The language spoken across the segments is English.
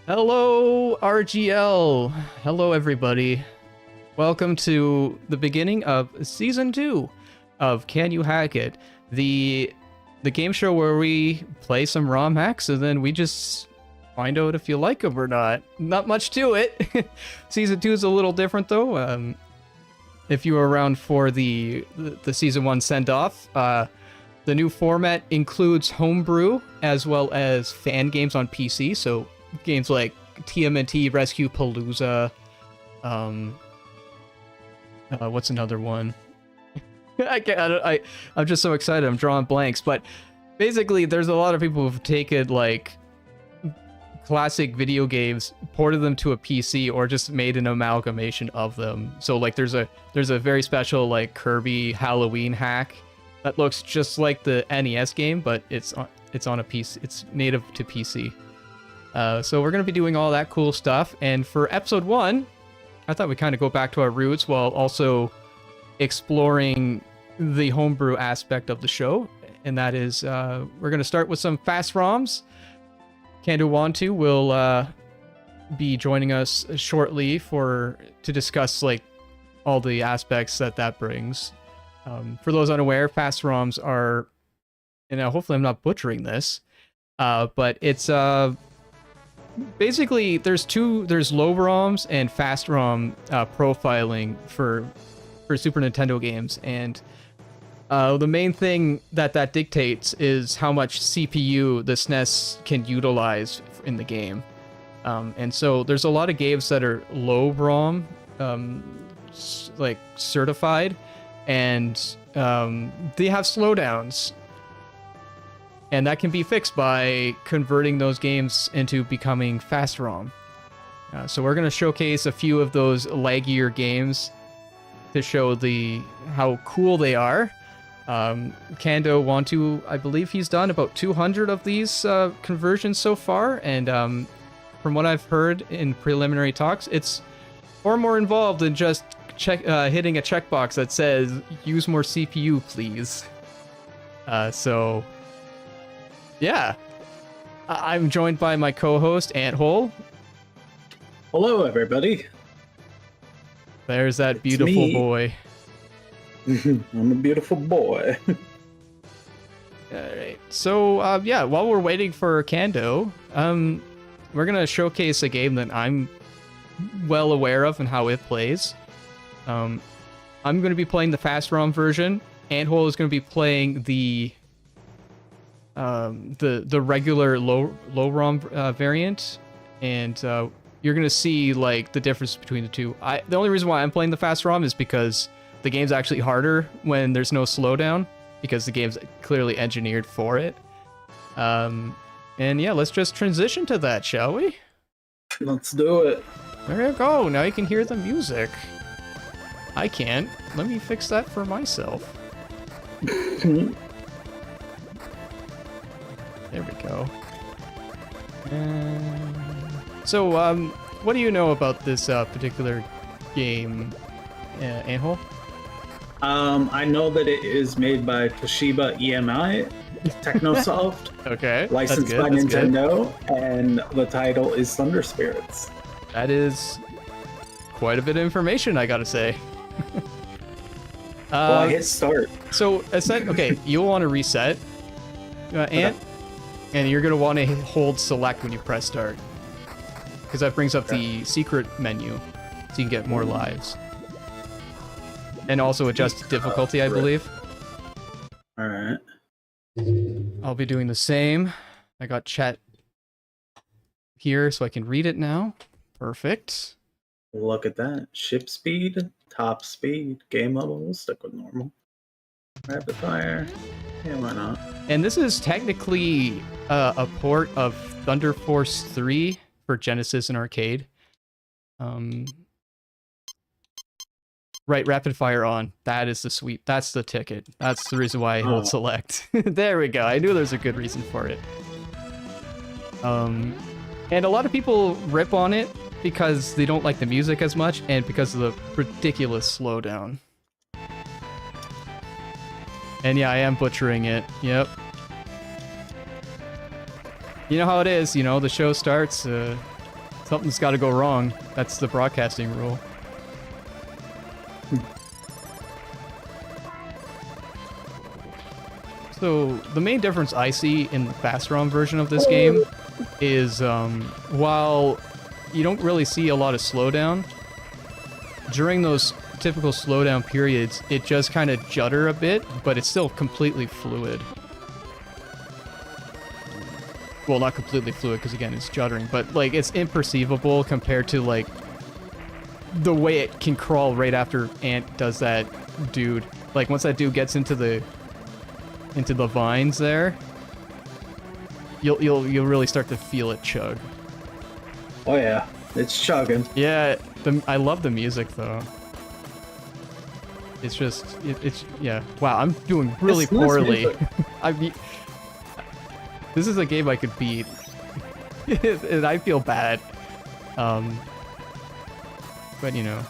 Hello, RGL. Hello, everybody. Welcome to the beginning of Season 2 of Can You Hack It? The game show where we play some ROM hacks and then we just find out if you like them or not. Not much to it. Season 2 is a little different, though. If you were around for the Season 1 send-off, the new format includes homebrew as well as fan games on PC, so games like TMNT, Rescue Palooza, what's another one? I'm just so excited, I'm drawing blanks, but basically there's a lot of people who've taken like classic video games, ported them to a PC, or just made an amalgamation of them. So like there's a very special like Kirby Halloween hack that looks just like the NES game, but it's on a PC, it's native to PC. So we're going to be doing all that cool stuff. And for episode 1, I thought we'd kind of go back to our roots while also exploring the homebrew aspect of the show. And that is, we're going to start with some FastRoms. Kandowontu will be joining us shortly to discuss like all the aspects that brings. For those unaware, FastRoms are, and hopefully I'm not butchering this, but it's basically there's low ROMs and fast ROM profiling for Super Nintendo games, and the main thing that dictates is how much CPU the SNES can utilize in the game. And so there's a lot of games that are low ROM, like certified, and they have slowdowns. And that can be fixed by converting those games into becoming fast ROM. So we're going to showcase a few of those laggier games to show how cool they are. Kandowontu, I believe he's done about 200 of these conversions so far, and from what I've heard in preliminary talks, it's far more involved than just hitting a checkbox that says use more CPU, please. So yeah, I'm joined by my co-host Anthole. Hello, everybody. There's that beautiful boy. I'm a beautiful boy. All right. So yeah, while we're waiting for Kando, we're gonna showcase a game that I'm well aware of and how it plays. I'm gonna be playing the fast ROM version. Anthole is gonna be playing the regular low ROM variant, and you're gonna see like the difference between the two. The only reason why I'm playing the fast ROM is because the game's actually harder when there's no slowdown, because the game's clearly engineered for it. And yeah, let's just transition to that, shall we? Let's do it. There you go. Now you can hear the music. I can't. Let me fix that for myself. There we go. So, what do you know about this particular game, Anthole? I know that it is made by Toshiba EMI, Technosoft. Okay, licensed by Nintendo, and the title is Thunder Spirits. That is quite a bit of information, I gotta say. Well, I hit start. So, okay, you'll want to reset, Ant. And you're going to want to hold select when you press start, because that brings up the secret menu, so you can get more lives. And also adjust difficulty, I believe. Alright. I'll be doing the same. I got chat here so I can read it now. Perfect. Look at that. Ship speed, top speed, game level. We'll stick with normal. Rapid fire. Yeah, why not? And this is technically a port of Thunder Force 3 for Genesis and arcade. Right, rapid fire on. That is that's the ticket. That's the reason why I hold select. There we go. I knew there's a good reason for it. And a lot of people rip on it because they don't like the music as much and because of the ridiculous slowdown. And yeah, I am butchering it. Yep. You know how it is, you know, the show starts, Something's got to go wrong. That's the broadcasting rule. So the main difference I see in the FastRom version of this game is while you don't really see a lot of slowdown, during those typical slowdown periods, it just kind of judder a bit, but it's still completely fluid. Well, not completely fluid, because again, it's juddering, but like it's imperceivable compared to like the way it can crawl right after Ant does that dude. Like once that dude gets into the vines there, you'll really start to feel it chug. Oh yeah, it's chugging. Yeah, I love the music though. It's just it's yeah. Wow, I'm doing really poorly. This is a game I could beat, and I feel bad. But you know,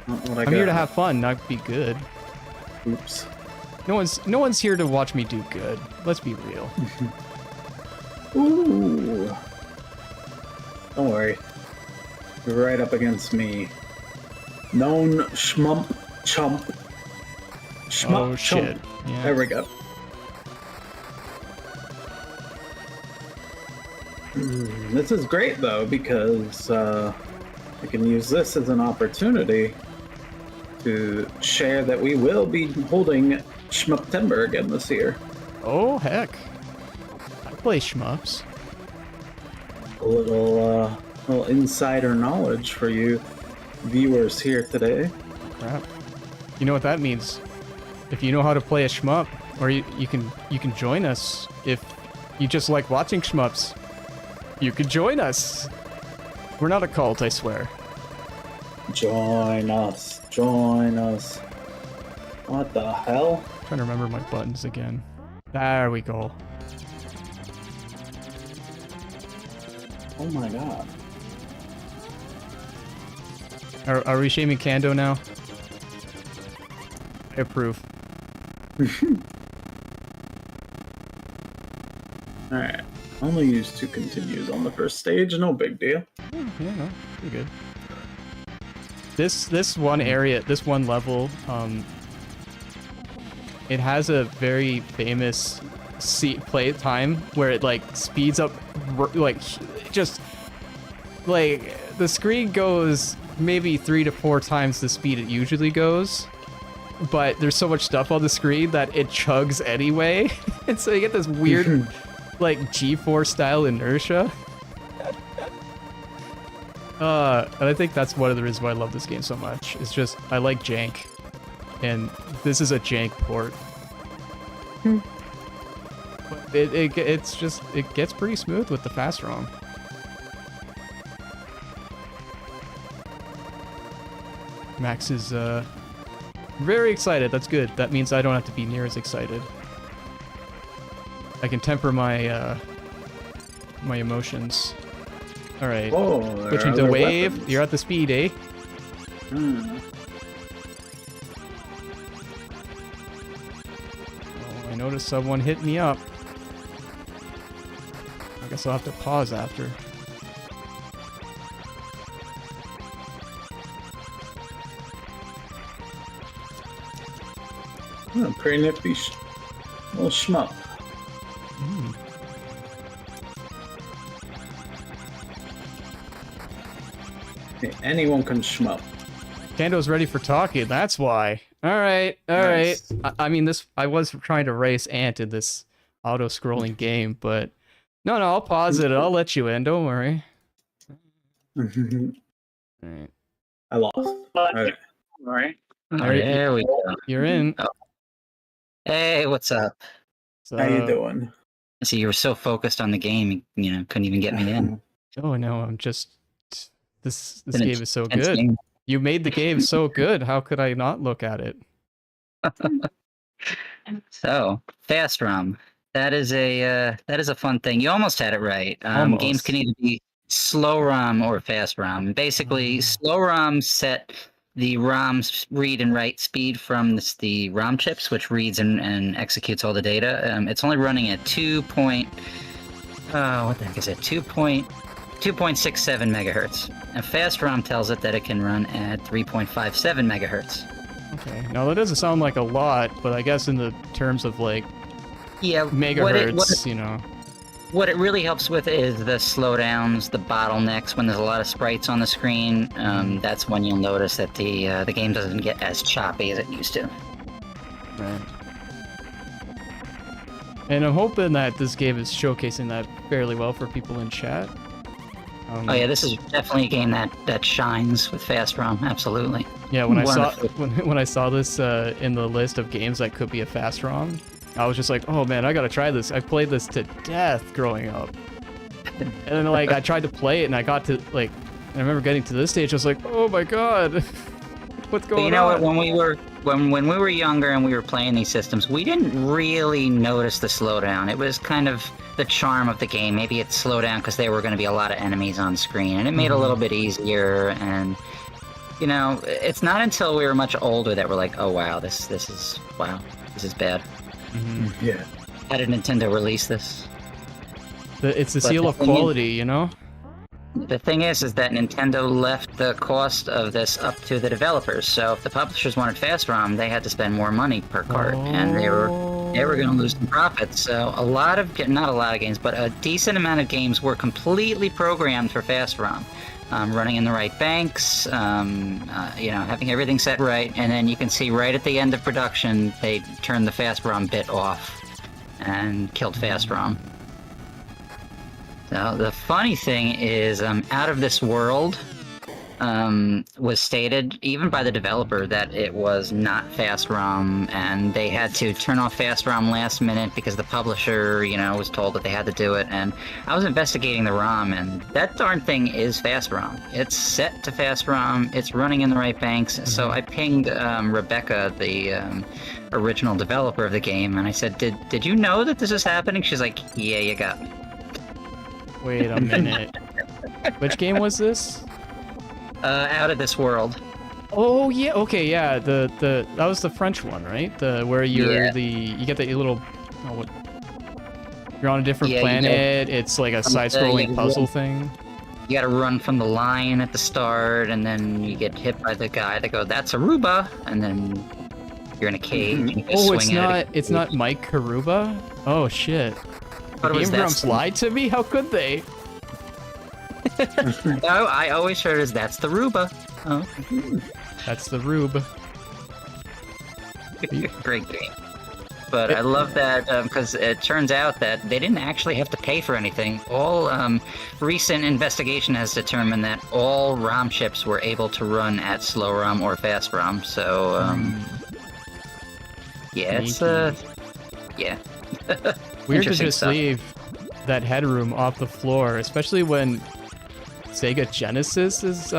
I'm here to have fun, not be good. Oops. No one's here to watch me do good. Let's be real. Ooh. Don't worry. You're right up against me. Known shmump chump. Shmump Oh shit. chump. Yeah. There we go. This is great though, because I can use this as an opportunity to share that we will be holding Shmuptember again this year. Oh heck. I play shmups. A little insider knowledge for you viewers here today. Crap. You know what that means? If you know how to play a shmup, or you can join us if you just like watching shmups. You could join us. We're not a cult, I swear. Join us. Join us. What the hell? I'm trying to remember my buttons again. There we go. Oh my god. Are we shaming Kando now? I approve. Alright. Only use 2 continues on the first stage, no big deal. Yeah, no, pretty good. This one area, this one level, it has a very famous play time where it like speeds up, like just like the screen goes maybe 3 to 4 times the speed it usually goes, but there's so much stuff on the screen that it chugs anyway, and so you get this weird like G-force style inertia. And I think that's one of the reasons why I love this game so much. It's just I like jank, and this is a jank port. But it's just it gets pretty smooth with the FastRom. Max is very excited. That's good. That means I don't have to be near as excited. I can temper my my emotions. All right. Oh, Switching to wave. Weapons. You're at the speed, eh? Hmm. Oh, I noticed someone hit me up. I guess I'll have to pause after. Oh, pretty nifty little shmup. Mm. Hey, anyone can shmup. Kando's ready for talking. That's why. All right, all Nice. right. I mean, this. I was trying to race Ant in this auto-scrolling game, but no, I'll pause it. I'll let you in. Don't worry. All right. I lost. Alright. Alright. Alright, There we go. You're in. Oh. Hey, what's up? So, How you doing? See, you were so focused on the game, you know, couldn't even get me in. Oh no, I'm just. This Been a game is so intense good. game. You made the game so good. How could I not look at it? So, FastRom. That is a fun thing. You almost had it right. Almost. Games can either be slow ROM or fast ROM. Basically, slow ROM set the ROM's read and write speed from the ROM chips, which reads and executes all the data. It's only running at 2.0 what the heck is it? 2.67 megahertz. And FastRom tells it that it can run at 3.57 megahertz. Okay. Now that doesn't sound like a lot, but I guess in the terms of like Yeah, megahertz, you know. What it really helps with is the slowdowns, the bottlenecks. When there's a lot of sprites on the screen, that's when you'll notice that the game doesn't get as choppy as it used to. Right. And I'm hoping that this game is showcasing that fairly well for people in chat. Oh yeah, this is definitely a game that shines with FastRom. Absolutely. Yeah, when I saw this in the list of games that could be a FastRom, I was just like, oh man, I gotta try this. I played this to death growing up. And then like I tried to play it and I got to like, I remember getting to this stage, I was like, oh my god, what's going on? You know what? When we were younger and we were playing these systems, we didn't really notice the slowdown. It was kind of the charm of the game. Maybe it slowed down because there were going to be a lot of enemies on screen, and it made it a little bit easier. And you know, it's not until we were much older that we're like, oh wow, this is bad. Yeah. How did Nintendo release this? It's the seal of quality, you know? The thing is that Nintendo left the cost of this up to the developers. So if the publishers wanted FastRom, they had to spend more money per cart, and they were going to lose some profits. So not a lot of games, but a decent amount of games were completely programmed for FastRom. Running in the right banks, having everything set right, and then you can see right at the end of production, they turned the FastRom bit off and killed FastRom. So the funny thing is, Out of This World was stated, even by the developer, that it was not FastRom, and they had to turn off FastRom last minute because the publisher, was told that they had to do it. And I was investigating the ROM, and that darn thing is FastRom. It's set to FastRom. It's running in the right banks. So I pinged Rebecca, the original developer of the game, and I said, "Did you know that this is happening?" She's like, "Yeah, you got me." Wait a minute. Which game was this? Out of This World. Oh yeah, okay, yeah. That was the French one, right? Where you get the little you're on a different planet. It's like a side-scrolling puzzle thing. You gotta run from the line at the start, and then you get hit by the guy that goes, "That's Aruba," and then you're in a cage. And you it's not Mike Karuba? Oh shit. The Game Grumps lied to me? How could they? No, I always heard as "That's the Ruba." Oh. That's the Rube. Great game. But I love that because it turns out that they didn't actually have to pay for anything. All recent investigation has determined that all ROM chips were able to run at slow ROM or fast ROM. So, it's yeah. Weird to just leave that headroom off the floor, especially when Sega Genesis is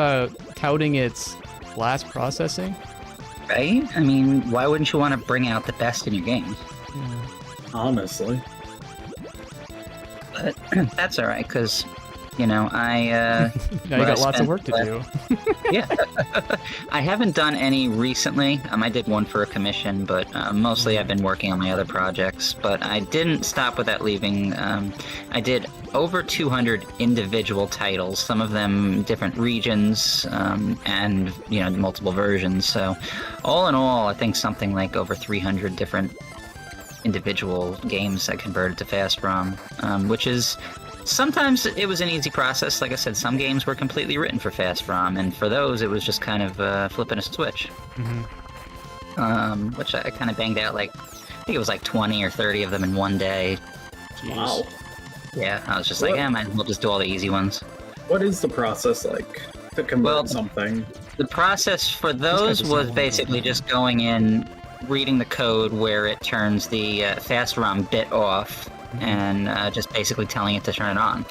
touting its flash processing. Right? I mean, why wouldn't you want to bring out the best in your games? Yeah. Honestly. But that's alright, because, I... now you got lots of work to do. Yeah. I haven't done any recently. I did one for a commission, but mostly I've been working on my other projects. But I didn't stop without leaving. I did over 200 individual titles, some of them different regions, and, multiple versions. So all in all, I think something like over 300 different individual games I converted to FastRom, which is... Sometimes it was an easy process. Like I said, some games were completely written for FastRom, and for those, it was just kind of flipping a switch. Which I kind of banged out, I think it was 20 or 30 of them in one day. Jeez. Wow. Yeah, I was just might as well just do all the easy ones. What is the process like to convert something? The process for those was basically just going in, reading the code where it turns the FastRom bit off, and just basically telling it to turn it on.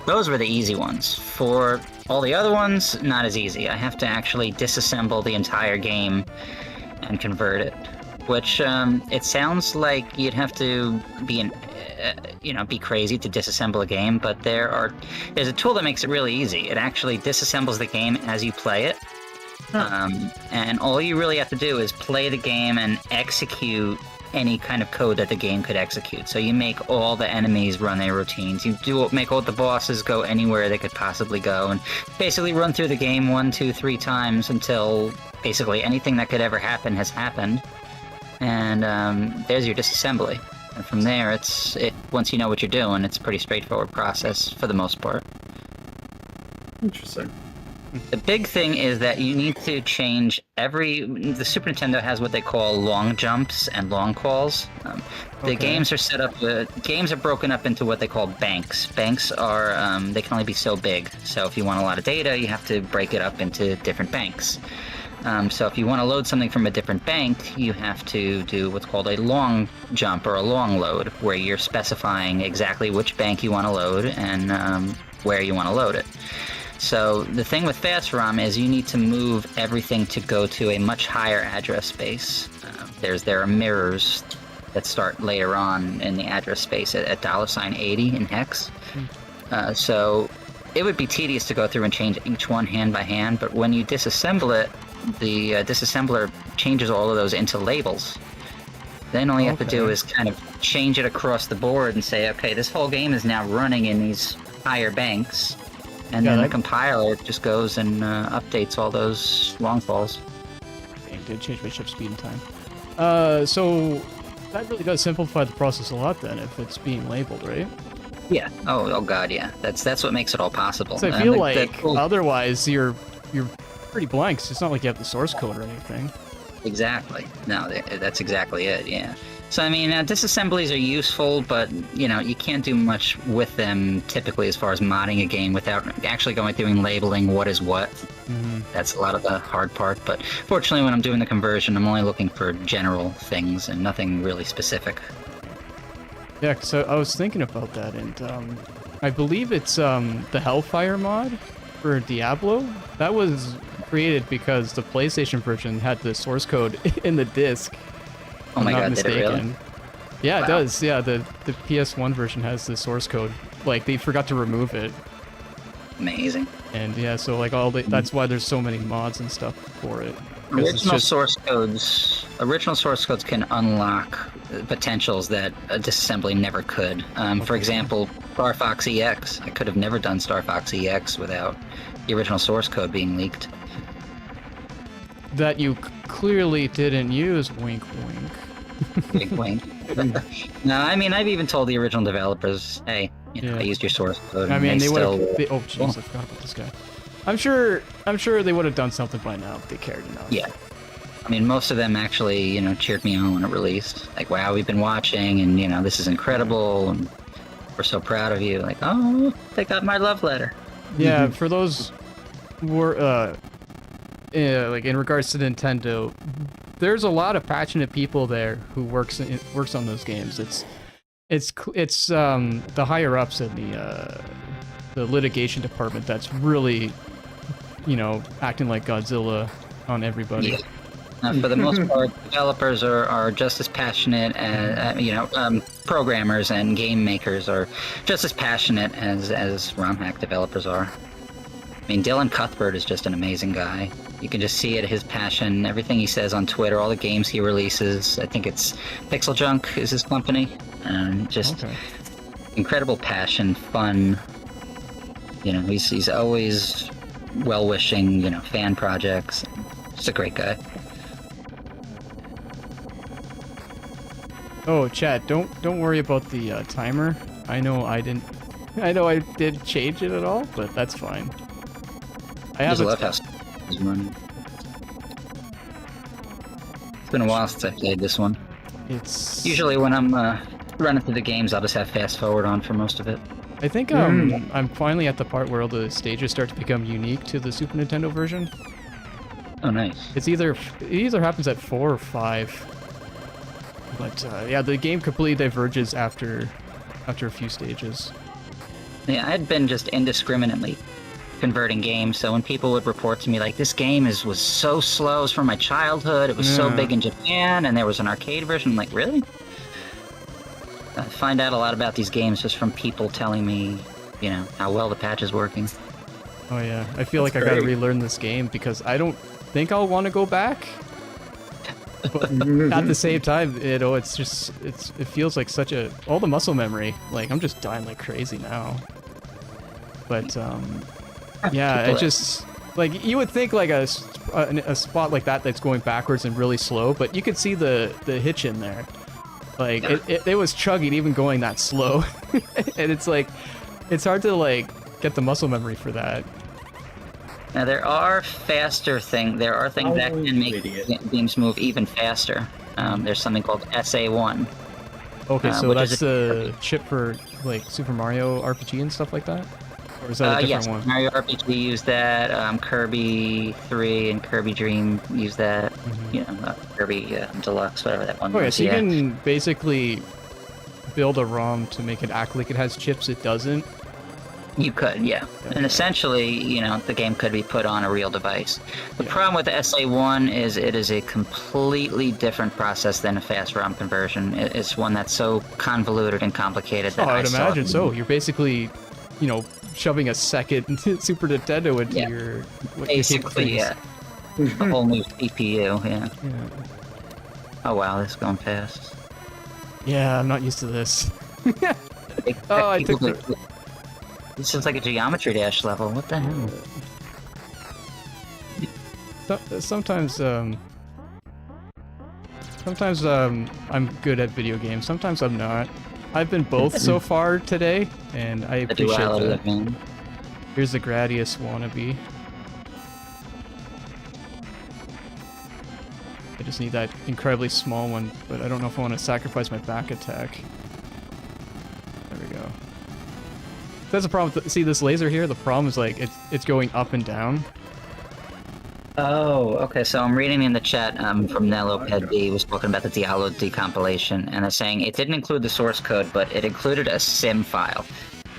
Those were the easy ones. For all the other ones, not as easy. I have to actually disassemble the entire game and convert it, which it sounds like you'd have to be be crazy to disassemble a game, but there's a tool that makes it really easy. It actually disassembles the game as you play it. And all you really have to do is play the game and execute any kind of code that the game could execute. So you make all the enemies run their routines. You make all the bosses go anywhere they could possibly go, and basically run through the game 1, 2, 3 times until basically anything that could ever happen has happened. And there's your disassembly. And from there, once you know what you're doing, it's a pretty straightforward process for the most part. Interesting. The big thing is that you need to change the Super Nintendo has what they call long jumps and long calls. The games are set up, games are broken up into what they call banks. Banks are, they can only be so big. So if you want a lot of data, you have to break it up into different banks. So if you want to load something from a different bank, you have to do what's called a long jump or a long load, where you're specifying exactly which bank you want to load and where you want to load it. So the thing with FastRom is you need to move everything to go to a much higher address space. There are mirrors that start later on in the address space at $80 in hex. So it would be tedious to go through and change each one hand by hand, but when you disassemble it, the disassembler changes all of those into labels. Then all you have to do is kind of change it across the board and say, okay, this whole game is now running in these higher banks. And then the compiler just goes and updates all those long calls. It did change my ship speed and time. So that really does simplify the process a lot then, if it's being labeled, right? Yeah. Oh God, yeah. That's what makes it all possible. So I feel otherwise you're pretty blank. So it's not like you have the source code or anything. Exactly. No, that's exactly it. Yeah. So I mean, disassemblies are useful, but you can't do much with them typically as far as modding a game without actually going through and labeling what is what. Mm-hmm. That's a lot of the hard part. But fortunately, when I'm doing the conversion, I'm only looking for general things and nothing really specific. Yeah, so I was thinking about that, and I believe it's the Hellfire mod for Diablo. That was created because the PlayStation version had the source code in the disc. Oh my God, did it really? Yeah, it does. Yeah, the PS1 version has the source code. Like, they forgot to remove it. Amazing. And yeah, so like that's why there's so many mods and stuff for it. Original source codes can unlock potentials that a disassembly never could. For example, Star Fox EX. I could have never done Star Fox EX without the original source code being leaked. That you clearly didn't use, wink wink. Wink wink. No, I mean, I've even told the original developers, hey, I used your source code. I mean, they would have... Oh, jeez, I forgot about this guy. I'm sure they would have done something by now if they cared enough. Yeah. I mean, most of them actually, cheered me on when it released. Like, wow, we've been watching, and, this is incredible, and we're so proud of you. Like, oh, they got my love letter. Yeah, for those were, like, in regards to Nintendo, there's a lot of passionate people there who works on those games. It's the higher ups in the litigation department that's really, acting like Godzilla on everybody. Yeah. For the most part, developers are just as passionate as, programmers and game makers are just as passionate as ROM hack developers are. I mean, Dylan Cuthbert is just an amazing guy. You can just see it, his passion, everything he says on Twitter, all the games he releases. I think it's Pixel Junk is his company. Just incredible passion, fun. He's always well-wishing, fan projects. Just a great guy. Oh, chat, don't worry about the timer. I know I did change it at all, but that's fine. I have love how it's running. It's been a while since I played this one. It's usually when I'm running through the games, I'll just have fast forward on for most of it. I think I'm finally at the part where all the stages start to become unique to the Super Nintendo version. Oh, nice. It either happens at 4 or 5. But yeah, the game completely diverges after a few stages. Yeah, I'd been just indiscriminately converting games, so when people would report to me like, this game was so slow, it's from my childhood, it was so big in Japan, and there was an arcade version, I'm like, really? I find out a lot about these games just from people telling me, how well the patch is working. Oh yeah, I feel like I gotta relearn this game because I don't think I'll want to go back. But at the same time, it feels like all the muscle memory. Like I'm just dying like crazy now. But yeah, it just like you would think like a spot like that's going backwards and really slow, but you could see the hitch in there. Like it was chugging even going that slow, and it's like it's hard to like get the muscle memory for that. Now there are things that can make games move even faster. There's something called SA1. Okay, so that's the chip for like Super Mario RPG and stuff like that? Or is that a different one? Mario RPG used that, Kirby 3 and Kirby Dream used that, Kirby Deluxe, whatever that one was. Okay, so you can basically build a ROM to make it act like it has chips it doesn't? You could, yeah. Okay. And essentially, the game could be put on a real device. The problem with the SA1 is it is a completely different process than a FastRom conversion. It's one that's so convoluted and complicated that I'd imagine so. You're basically, shoving a second Super Nintendo into your... Basically, yeah. A whole new CPU, yeah. Oh wow, this is going fast. Yeah, I'm not used to this. I took This is like a Geometry Dash level. What the hell? Sometimes I'm good at video games. Sometimes I'm not. I've been both so far today, and I appreciate that. Here's the Gradius wannabe. I just need that incredibly small one, but I don't know if I want to sacrifice my back attack. There we go. That's a problem. See this laser here? The problem is like it's going up and down. Oh, okay. So I'm reading in the chat from Nello Peddi was talking about the Diallo decompilation, and they're saying it didn't include the source code, but it included a sim file.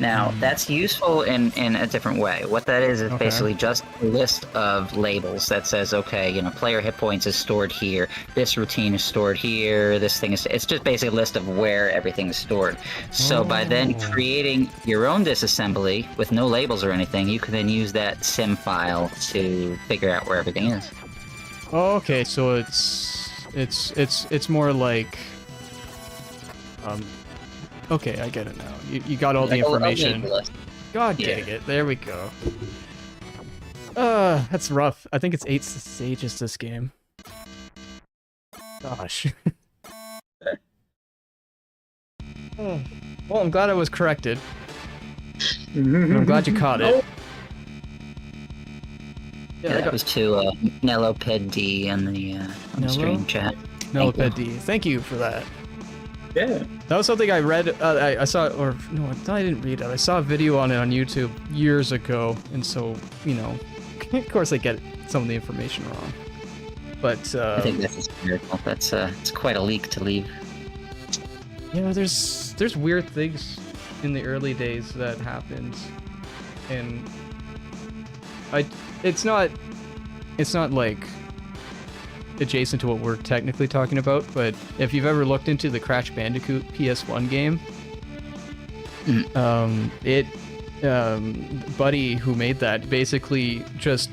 Now, that's useful in a different way. What that is basically just a list of labels that says, okay, player hit points is stored here, this routine is stored here, this thing is... It's just basically a list of where everything is stored. So by then creating your own disassembly with no labels or anything, you can then use that sim file to figure out where everything is. Okay, so it's more like... Okay, I get it now. You got all the information. God dang it. There we go. That's rough. I think it's 8 stages this game. Gosh. Well, I'm glad I was corrected. I'm glad you caught it. Yeah, that was to Nello Peddi in the stream chat. Nello Peddi. Thank you for that. Yeah. That was something I read, I saw, or no, I didn't read it. I saw a video on it on YouTube years ago, and so, of course I get some of the information wrong. But, I think that's hysterical. That's, it's quite a leak to leave. Yeah, there's weird things in the early days that happened, and it's not like adjacent to what we're technically talking about, but if you've ever looked into the Crash Bandicoot PS1 game, Buddy who made that basically just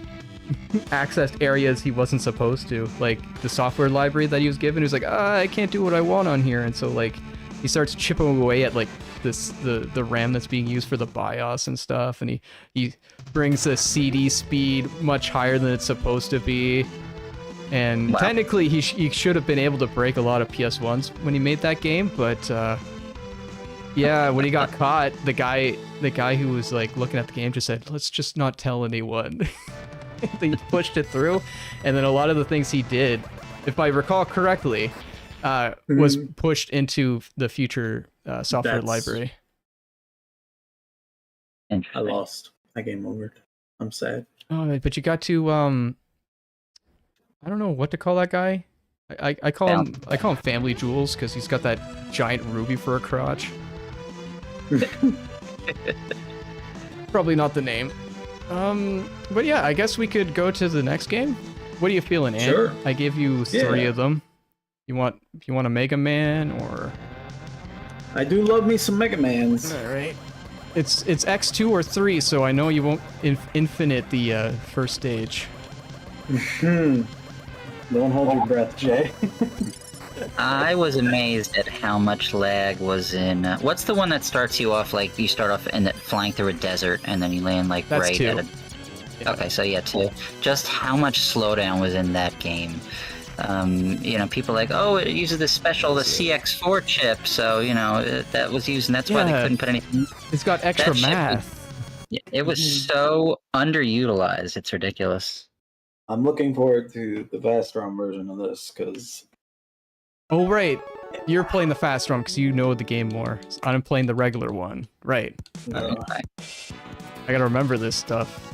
accessed areas he wasn't supposed to, like the software library that he was given. He was like, I can't do what I want on here, and so like he starts chipping away at like the RAM that's being used for the BIOS and stuff, and he brings the CD speed much higher than it's supposed to be. And technically, he should have been able to break a lot of PS1s when he made that game, but yeah, when he got caught, the guy who was like looking at the game just said, "Let's just not tell anyone." He pushed it through, and then a lot of the things he did, if I recall correctly, was pushed into the future software library. I lost. I game over. I'm sad. Oh, but you got to I don't know what to call that guy. I call him Family Jewels because he's got that giant ruby for a crotch. Probably not the name. But yeah, I guess we could go to the next game. What are you feeling, Ant? Sure. I gave you 3 of them. You want a Mega Man or? I do love me some Mega Mans. All right. It's X2 or 3, so I know you won't infinite the first stage. Don't hold your breath, Jay. I was amazed at how much lag was in. What's the one that starts you off like you start off and flying through a desert and then you land like That's right 2. at a. Yeah. Okay, so yeah, 2. Just how much slowdown was in that game. You know, people are like, oh, it uses the CX4 chip, so you know that was used, and that's why they Yeah. couldn't put anything. It's got extra That shit math. It was so underutilized. It's ridiculous. I'm looking forward to the FastRom version of this because Oh, right. You're playing the FastRom because you know the game more. I'm playing the regular one. Right. Okay. I gotta remember this stuff.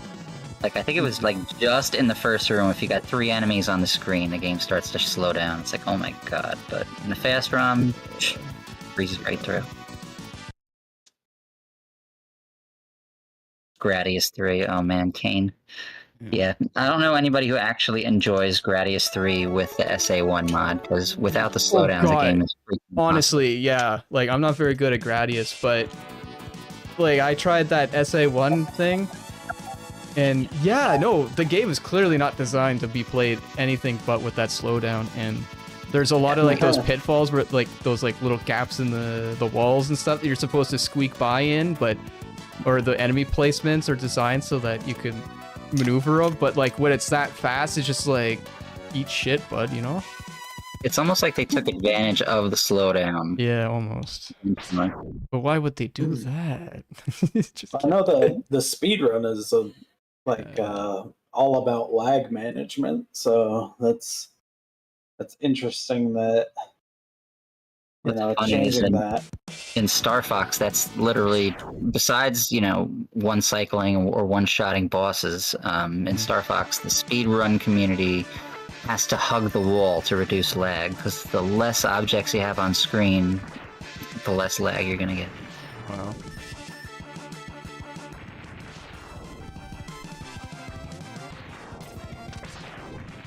Like, I think it was like just in the first room, if you got 3 enemies on the screen, the game starts to slow down. It's like, oh my god. But in the fast ROM, breezes right through. Gradius 3, oh man, Kane. Yeah, I don't know anybody who actually enjoys Gradius 3 with the SA1 mod, because without the slowdowns, the game is freaking Honestly, yeah. Like, I'm not very good at Gradius, but like, I tried that SA1 thing, and yeah, no, the game is clearly not designed to be played anything but with that slowdown, and there's a lot of like those pitfalls where like those like little gaps in the walls and stuff that you're supposed to squeak by in, but or the enemy placements are designed so that you can maneuver them, but like when it's that fast, it's just like eat shit, bud, you know? It's almost like they took advantage of the slowdown. Yeah, almost. But why would they do that? Just I know the speedrun is all about lag management, so that's interesting that you know changing that. In Star Fox, that's literally, besides, you know, one cycling or one shotting bosses, in Star Fox, the speedrun community has to hug the wall to reduce lag, because the less objects you have on screen, the less lag you're gonna get. Wow.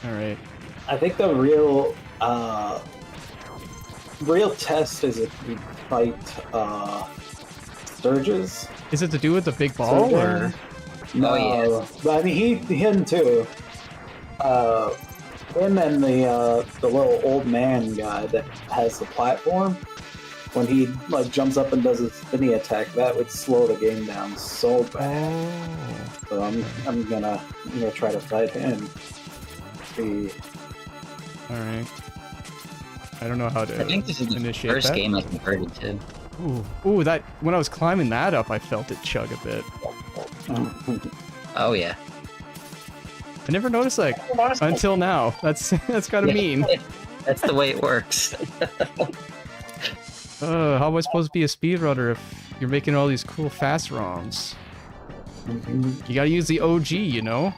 Alright. I think the real test is if you fight Sturges. Is it to do with the big ball, or? No, Oh, but I mean him too. Him and the little old man guy that has the platform. When he like jumps up and does his spinny attack, that would slow the game down so bad. Oh. So I'm gonna try to fight him. See. Alright. I don't know how to I think this is the initiate first that. game I converted to. Ooh, that when I was climbing that up, I felt it chug a bit. Oh yeah. I never noticed that until now. That's kind of mean. That's the way it works. How am I supposed to be a speedrunner if you're making all these cool fast ROMs? You gotta use the OG, you know?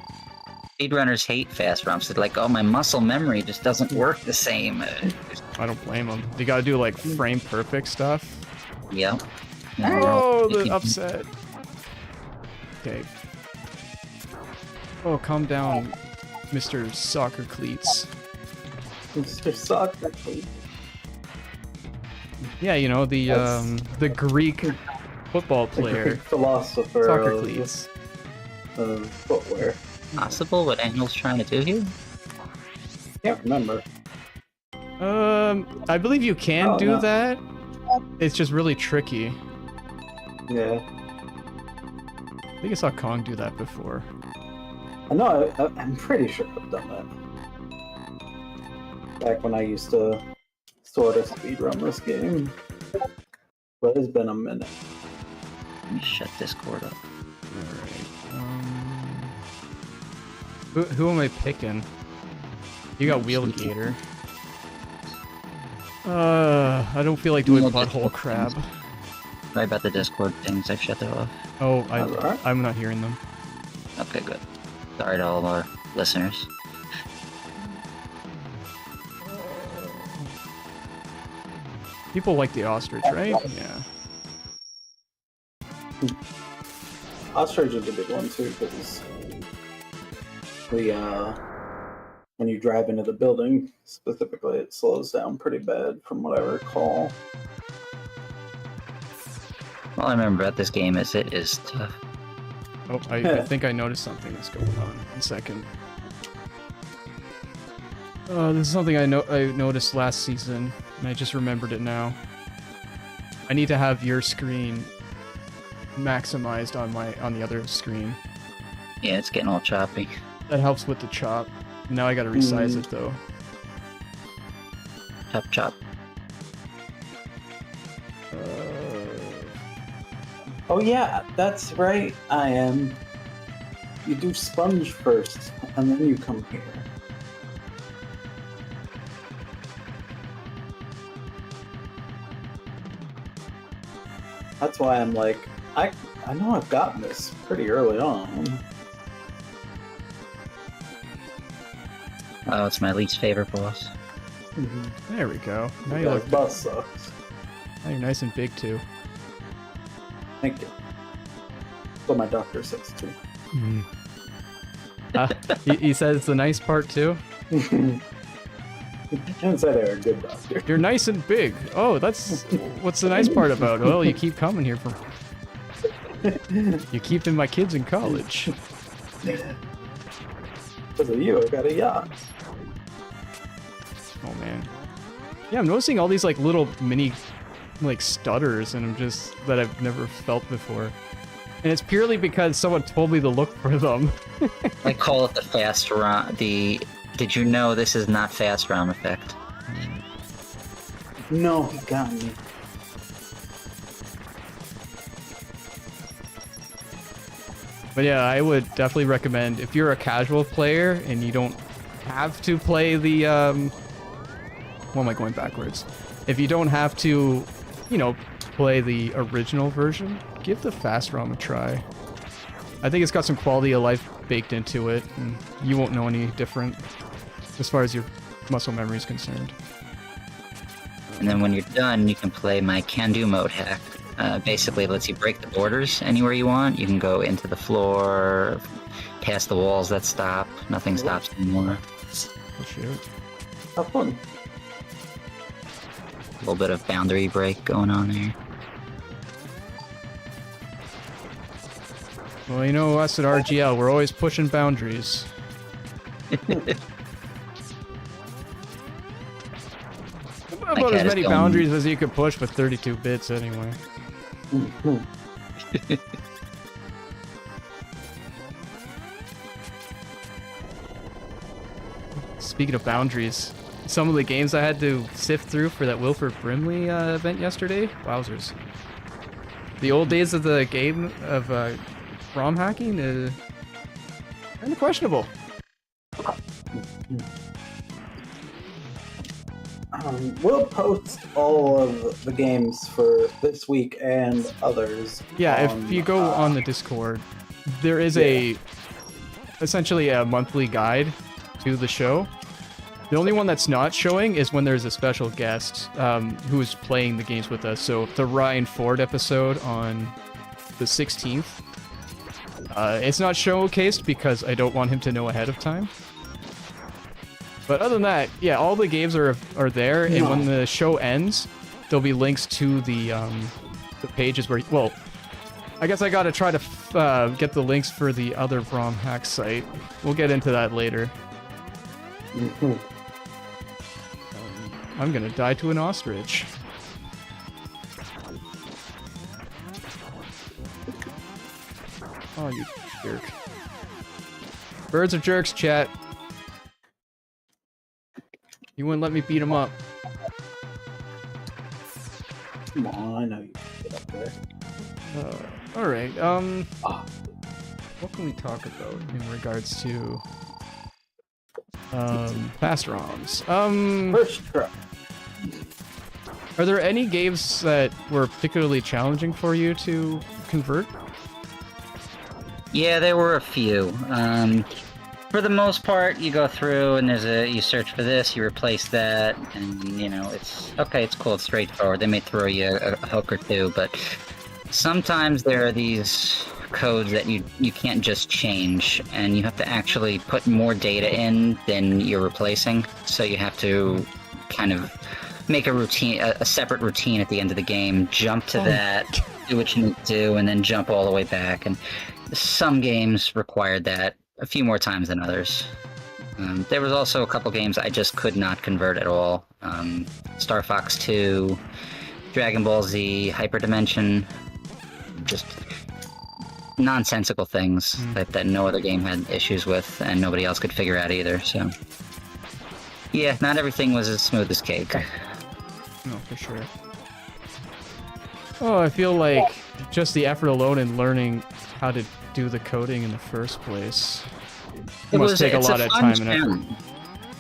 Speedrunners hate fast ROMs. They're like, oh, my muscle memory just doesn't work the same. I don't blame them. You gotta do like frame perfect stuff. Yep. Oh, the upset. Okay. Oh, calm down, Mr. Soccer Cleats. Mr. Soccer Cleats. Yeah, you know, the Greek football player. Philosopher Soccer Cleats. of footwear. Possible what Angel's trying to do here? Can't remember. I believe you can do no. that. It's just really tricky. Yeah. I think I saw Kong do that before. I know, I'm pretty sure I've done that. Back when I used to sort of speedrun this game. But it's been a minute. Let me shut Discord up. Alright. Who am I picking? You got Wheelgator. I don't feel like doing Butthole Crab. Sorry about the Discord things. I've shut that off. Oh, Alright. I'm not hearing them. Okay, good. Sorry to all of our listeners. People like the ostrich, right? Yeah. Ostrich is a big one too, because when you drive into the building, specifically, it slows down pretty bad from what I recall. All I remember about this game is it is tough. Oh, I think I noticed something that's going on. 1 second. This is something I noticed last season, and I just remembered it now. I need to have your screen maximized on the other screen. Yeah, it's getting all choppy. That helps with the chop. Now I gotta resize it though. Chop, chop. Oh yeah, that's right. I am. You do sponge first, and then you come here. That's why I'm like, I know I've gotten this pretty early on. Oh, it's my least favorite boss. There we go. Now you Because look. boss sucks. Now you're nice and big too. Thank you. What my doctor says too. He says the nice part too. I didn't say they were a good doctor. You're nice and big. Oh, that's what's the nice part about? Well, you keep coming here for. You keeping my kids in college. Because of you, I got a yacht. Oh man. Yeah, I'm noticing all these like little mini like stutters and I'm just that I've never felt before. And it's purely because someone told me to look for them. I call it the FastRom. Did you know this is not FastRom effect? No, he got me. But yeah, I would definitely recommend if you're a casual player and you don't have to play the why am I going backwards? If you don't have to, you know, play the original version, give the FastRom a try. I think it's got some quality of life baked into it, and you won't know any different as far as your muscle memory is concerned. And then when you're done, you can play my can-do mode hack. Basically, it lets you break the borders anywhere you want. You can go into the floor, past the walls that stop. Nothing stops anymore. Oh, shoot. Have fun. A little bit of boundary break going on there. Well, you know us at RGL, we're always pushing boundaries. About as many boundaries as you could push with 32 bits anyway. Speaking of boundaries, some of the games I had to sift through for that Wilford Brimley event yesterday, wowzers. The old days of the game of ROM hacking is kind of questionable. We'll post all of the games for this week and others. Yeah, if you go on the Discord, there is essentially a monthly guide to the show. The only one that's not showing is when there's a special guest who is playing the games with us. So the Ryan Ford episode on the 16th, it's not showcased because I don't want him to know ahead of time. But other than that, yeah, all the games are there, and when the show ends, there'll be links to the pages where. Well, I guess I gotta try to get the links for the other ROM hack site. We'll get into that later. I'm gonna die to an ostrich. Oh, you jerk! Birds are jerks, chat. You wouldn't let me beat him up. Come on, I know you can get up there. Alright, what can we talk about in regards to FastRoms? First try. Are there any games that were particularly challenging for you to convert? Yeah, there were a few. For the most part, you go through and you search for this, you replace that, and you know, it's cool, it's straightforward. They may throw you a hook or two, but sometimes there are these codes that you can't just change, and you have to actually put more data in than you're replacing. So you have to kind of make a routine, a separate routine at the end of the game, jump to that, do what you need to do, and then jump all the way back. And some games required that a few more times than others. There was also a couple games I just could not convert at all. Star Fox 2, Dragon Ball Z, Hyperdimension, just nonsensical things that no other game had issues with, and nobody else could figure out either. So, yeah, not everything was as smooth as cake. No, for sure. Oh, I feel like just the effort alone in learning how to do the coding in the first place must take a lot of time and effort.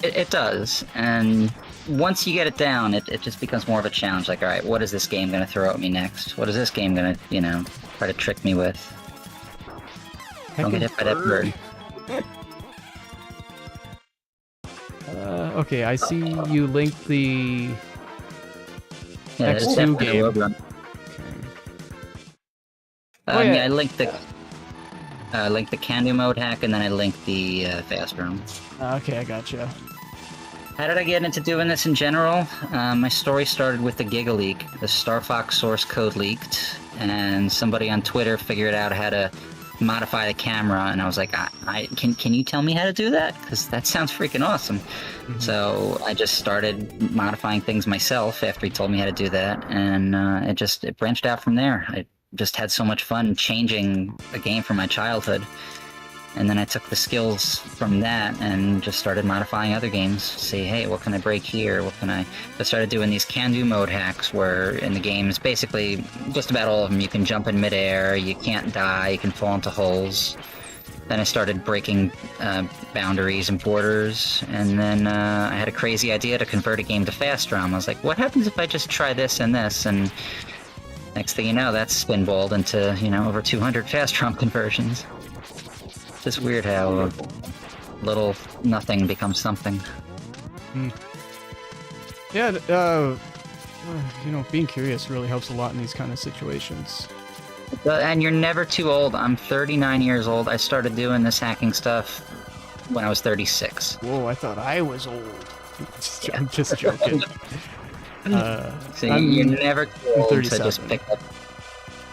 It does, and once you get it down, it just becomes more of a challenge. Like, all right, what is this game going to throw at me next? What is this game going to, try to trick me with? Don't get hit by that bird. Okay, I see you linked the Yeah, X2 game. I mean, I linked the Kandowontu mode hack, and then I linked the FastRom. Okay, I gotcha. How did I get into doing this in general? My story started with the Giga leak. The Star Fox source code leaked, and somebody on Twitter figured out how to modify the camera, and I was like, can you tell me how to do that? Because that sounds freaking awesome. So I just started modifying things myself after he told me how to do that, and it branched out from there. I just had so much fun changing a game from my childhood. And then I took the skills from that and just started modifying other games to see, hey, what can I break here? I started doing these can-do mode hacks where in the games, basically, just about all of them, you can jump in midair, you can't die, you can fall into holes. Then I started breaking boundaries and borders, and then I had a crazy idea to convert a game to FastRom. I was like, what happens if I just try this and this? And next thing you know, that's spinballed into, over 200 FastRom conversions. It's weird how little nothing becomes something. Yeah, being curious really helps a lot in these kind of situations. And you're never too old. I'm 39 years old. I started doing this hacking stuff when I was 36. Whoa, I thought I was old. I'm just joking. So you're never too old to just pick up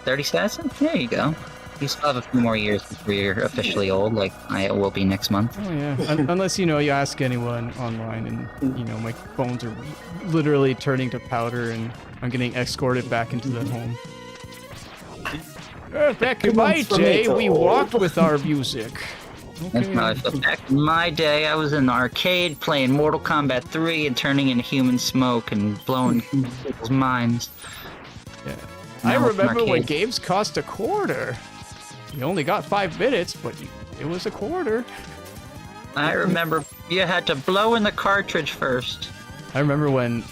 37? There you go. You still have a few more years before you're officially old, like I will be next month. Oh yeah, unless you ask anyone online, and my phones are literally turning to powder, and I'm getting escorted back into the home. Back in my day, we walked with our music. Okay. Back in my day, I was in the arcade playing Mortal Kombat 3 and turning into human smoke and blowing people's minds. Yeah. I remember when games cost $0.25. You only got 5 minutes, but it was $0.25. I remember you had to blow in the cartridge first. I remember when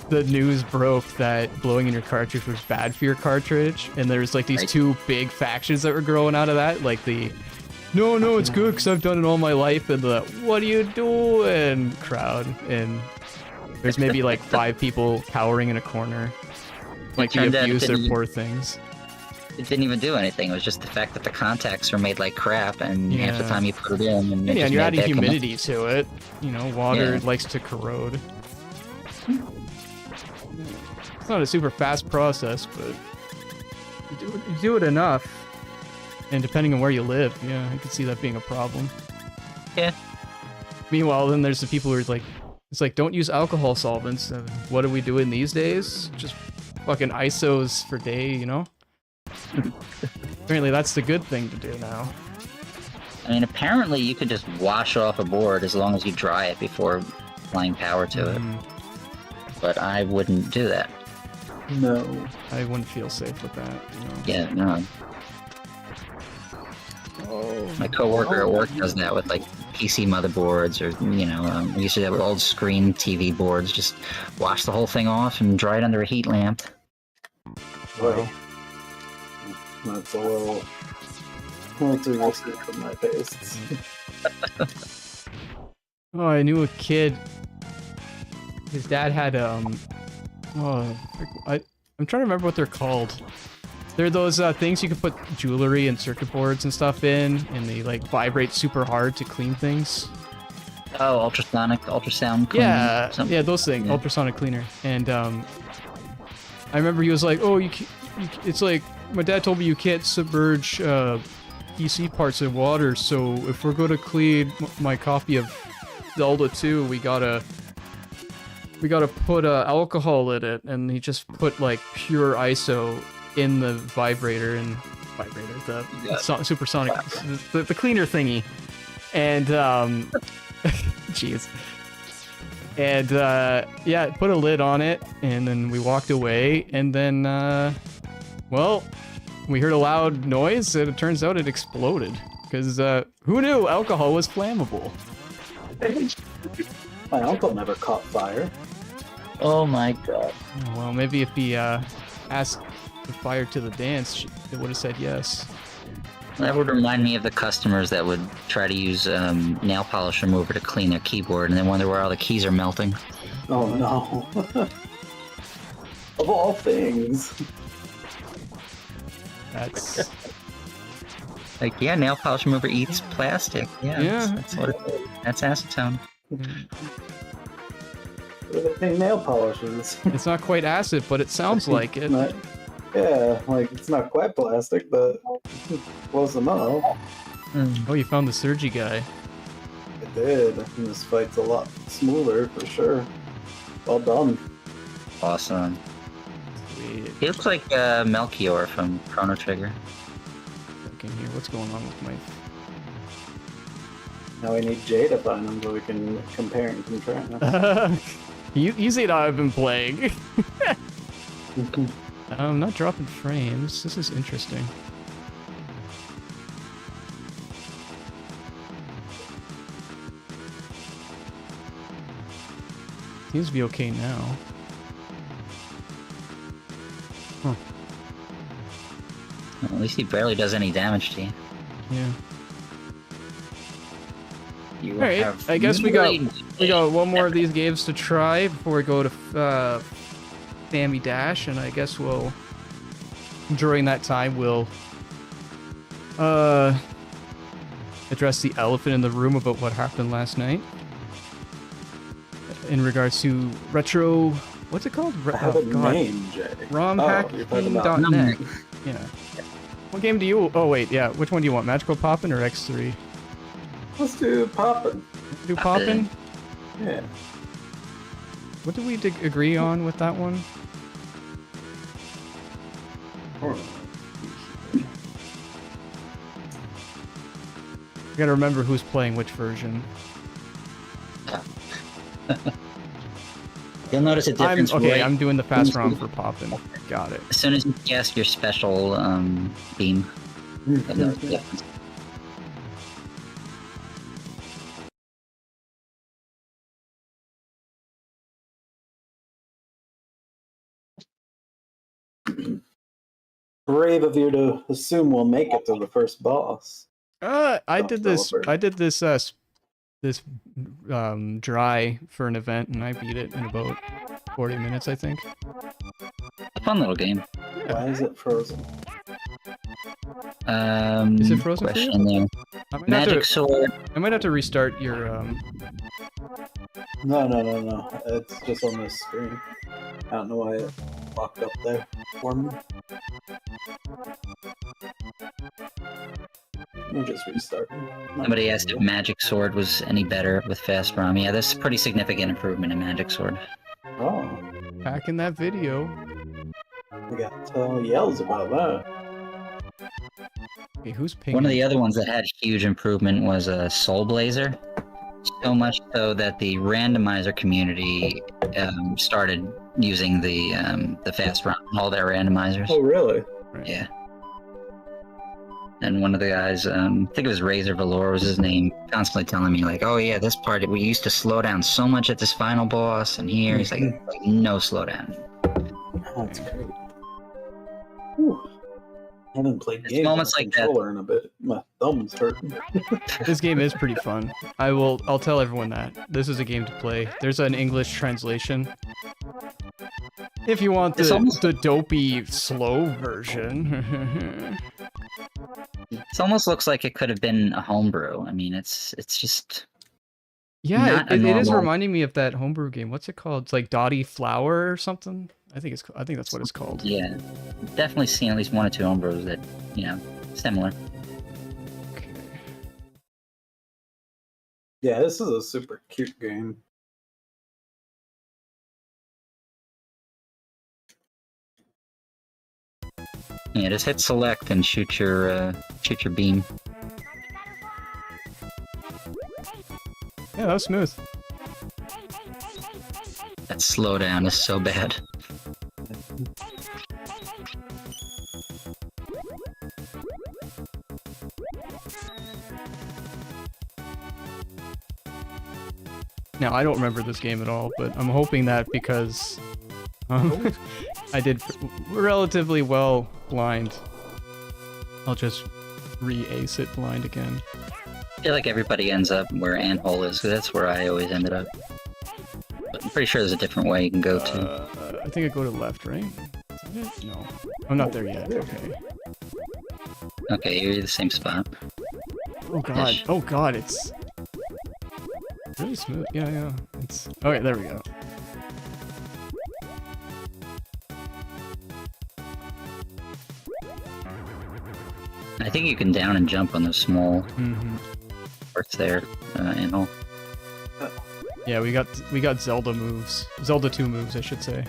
the news broke that blowing in your cartridge was bad for your cartridge, and there's like these two big factions that were growing out of that, like the no, it's good because I've done it all my life, and the what are you doing crowd, and there's maybe like 5 people cowering in a corner, like they abuse their poor things. It didn't even do anything. It was just the fact that the contacts were made like crap, and half the time you put it in, and and you're adding humidity to it. Water likes to corrode. It's not a super fast process, but you do it enough, and depending on where you live, I could see that being a problem. Yeah. Meanwhile, then there's the people who are like, it's like, don't use alcohol solvents. What are we doing these days? Just fucking ISOs for day, Apparently that's the good thing to do now. I mean, apparently you could just wash off a board as long as you dry it before applying power to it. But I wouldn't do that. No. I wouldn't feel safe with that, Yeah, no. My coworker at work does that with like PC motherboards, or we used to have old screen TV boards. Just wash the whole thing off and dry it under a heat lamp. Wow. That's a little too risky for my tastes. Oh, I knew a kid. His dad had I'm trying to remember what they're called. They're those things you can put jewelry and circuit boards and stuff in, and they like vibrate super hard to clean things. Oh, ultrasound cleaner. Yeah, those things, ultrasonic cleaner. And I remember he was like, "Oh, it's like my dad told me you can't submerge PC parts in water, so if we're gonna clean my copy of Zelda 2, we gotta put alcohol in it, and he just put like pure ISO in the supersonic, the cleaner thingy, and jeez, and yeah, put a lid on it, and then we walked away, and then well, we heard a loud noise, and it turns out it exploded, because who knew alcohol was flammable? My uncle never caught fire. Oh my god. Well, maybe if he asked the fire to the dance, it would have said yes. That would remind me of the customers that would try to use nail polish remover to clean their keyboard and then wonder where all the keys are melting. Oh no. Of all things. That's... Like, yeah, nail polish remover eats plastic. Yeah. That's what it is. That's acetone. Everything nail polishes. It's not quite acid, but it sounds like it. Yeah, like it's not quite plastic, but close enough. Oh, you found the Surgy guy. It did. And this fight's a lot smoother for sure. Well done. Awesome. Sweet. He looks like Melchior from Chrono Trigger. Looking here, what's going on with my... Now we need Jay to find him so we can compare and contrast. You see how I've been playing. I'm not dropping frames. This is interesting. Seems to be okay now. Huh. Well, at least he barely does any damage to you. Yeah. You Alright, have I guess we got one more of these games to try before we go to Famidash, and I guess we'll during that time we'll address the elephant in the room about what happened last night in regards to retro, what's it called? I have a name, Jay. ROMhacking.net. Yeah. What game do you... Oh, wait, yeah. Which one do you want? Magical Poppin' or X3? Let's do Poppin'. Do Poppin'? Yeah. What did we agree on with that one? You gotta remember who's playing which version. You'll notice a difference. I'm doing the FastRom for Poppin'. Got it. As soon as you cast your special beam, you'll notice the difference. Brave of you to assume we'll make it to the first boss. I did this dry for an event, and I beat it in about 40 minutes, I think. Fun little game. Yeah. Why is it frozen? Is it frozen for you? There. Magic sword. I might have to restart your No. It's just on this screen. I don't know why it locked up there for me. We'll just restart. Somebody asked if Magic Sword was any better with FastRom. Yeah, there's a pretty significant improvement in Magic Sword. Oh. back in that video. We got yells about that. Okay, who's pinging? One of the other ones that had huge improvement was Soul Blazer. So much so that the randomizer community started using the FastRom, all their randomizers. Oh, really? Right. Yeah. And one of the guys, I think it was Razor Valor was his name, constantly telling me, like, oh yeah, this part, we used to slow down so much at this final boss, and here, he's like, no slowdown. Oh, that's great. Whew. I haven't played games moments on like controller in a bit. My thumb's hurting. This game is pretty fun. I'll tell everyone that. This is a game to play. There's an English translation. If you want the dopey, slow version. It almost looks like it could have been a homebrew. I mean, it's just... Yeah, it is reminding me of that homebrew game. What's it called? It's like Dotty Flower or something? I think that's what it's called. Yeah. Definitely seen at least one or two homebrews that, you know, similar. Yeah, this is a super cute game. Yeah, just hit select and shoot your beam. Yeah, that was smooth. That slowdown is so bad. Now, I don't remember this game at all, but I'm hoping that because I did relatively well blind, I'll just re-ace it blind again. I feel like everybody ends up where Anthole is, 'cause that's where I always ended up. But I'm pretty sure there's a different way you can go to. I think I go to left, right? Is that it? No. I'm not there yet. Okay. Okay, you're the same spot. Oh god. Oh god, it's really smooth. Yeah. It's okay, there we go. I think you can down and jump on those small Mm-hmm. parts there, Anthole. Yeah, we got Zelda moves. Zelda 2 moves, I should say.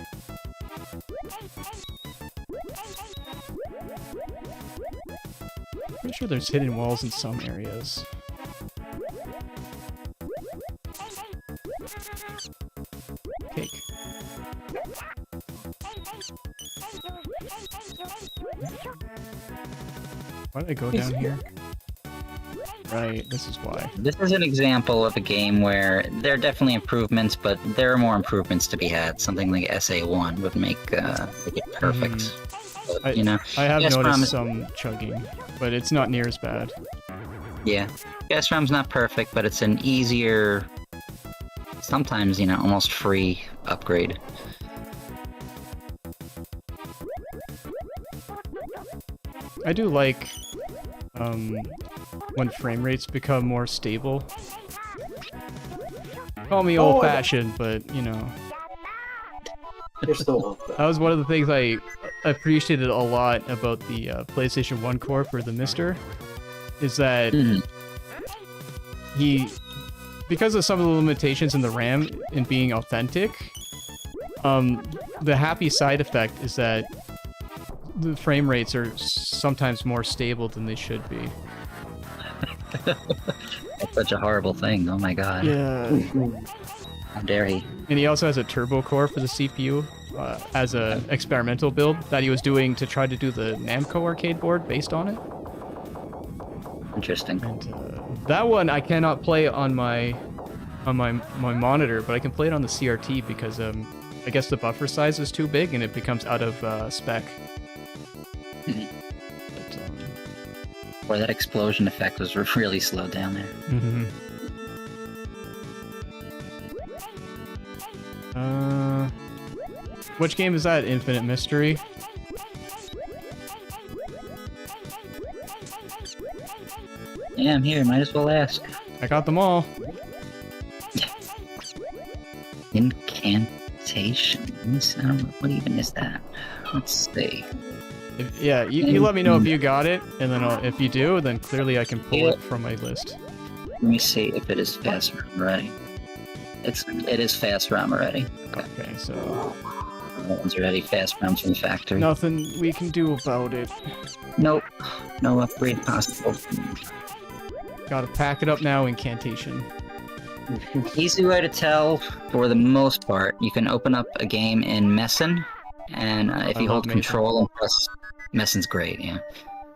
Pretty sure there's hidden walls in some areas. Cake. Why did I go down here? Right, this is why. This is an example of a game where there are definitely improvements, but there are more improvements to be had. Something like SA1 would make it perfect. But, you know, I have FastRom noticed is- some chugging, but it's not near as bad. Yeah, FastRom's not perfect, but it's an easier, sometimes, you know, almost free upgrade. I do like when frame rates become more stable. Call me old-fashioned, but you know, You're still that was one of the things I appreciated a lot about the PlayStation 1 core for the Mister, is that he, because of some of the limitations in the RAM in being authentic, the happy side effect is that the frame rates are sometimes more stable than they should be. That's such a horrible thing. Oh my god. Yeah. How dare he? And he also has a turbo core for the CPU as a experimental build that he was doing to try to do the Namco arcade board based on it. Interesting. And that one I cannot play on my monitor, but I can play it on the CRT because I guess the buffer size is too big and it becomes out of spec. Boy, that explosion effect was really slowed down there. Which game is that? Infinite Mystery? Yeah, I'm here. Might as well ask. I got them all. Incantations? I don't know. What even is that? Let's see. Yeah, you let me know if you got it, and then if you do, then clearly I can pull it from my list. Let me see if it is FastRom already. It is FastRom already. Okay, so That one's already FastRom from the factory. nothing we can do about it. Nope. No upgrade possible. Gotta pack it up now, Incantation. Easy way to tell, for the most part, you can open up a game in Messen, and if I you love hold Messen. control and press... Messen's great, yeah.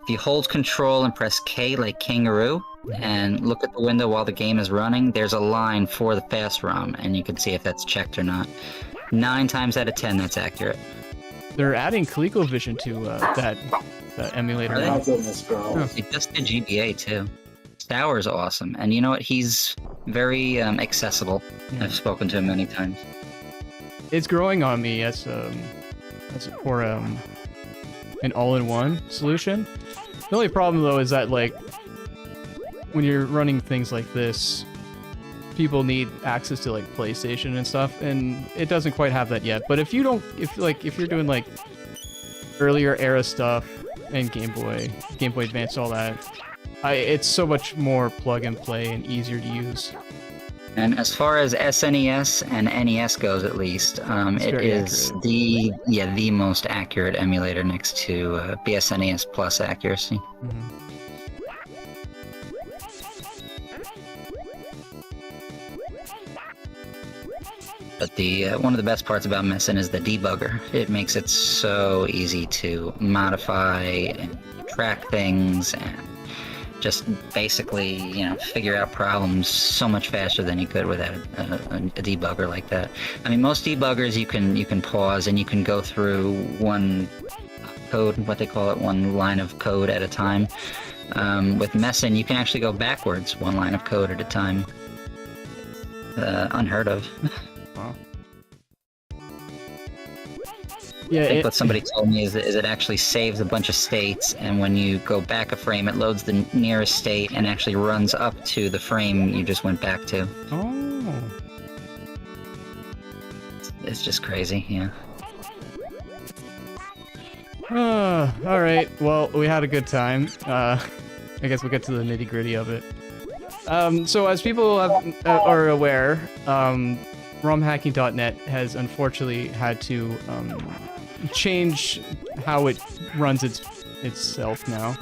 If you hold control and press K like kangaroo, and look at the window while the game is running, there's a line for the FastRom, and you can see if that's checked or not. 9 times out of 10, that's accurate. They're adding ColecoVision to that emulator. Are they? now. Oh, goodness, bro. Yeah. It just did GBA, too. Tower's awesome, and you know what? He's very accessible. Yeah. I've spoken to him many times. It's growing on me as for an all-in-one solution. The only problem though is that like when you're running things like this, people need access to like PlayStation and stuff, and it doesn't quite have that yet. But if you're doing like earlier era stuff and Game Boy Advance, all that, it's so much more plug and play and easier to use. And as far as SNES and NES goes, at least, it very is accurate. the most accurate emulator next to BSNES Plus accuracy. Mhm. But the one of the best parts about Messin is the debugger. It makes it so easy to modify and track things and just basically, figure out problems so much faster than you could without a debugger like that. I mean, most debuggers you can pause and you can go through one code, what they call it, one line of code at a time. With Messin, you can actually go backwards one line of code at a time. Unheard of. Wow. Yeah, I think what somebody told me is it actually saves a bunch of states, and when you go back a frame, it loads the nearest state and actually runs up to the frame you just went back to. Oh. It's just crazy, yeah. All right. Well, we had a good time. I guess we'll get to the nitty-gritty of it. So as people are aware, ROMhacking.net has unfortunately had to change how it runs itself now.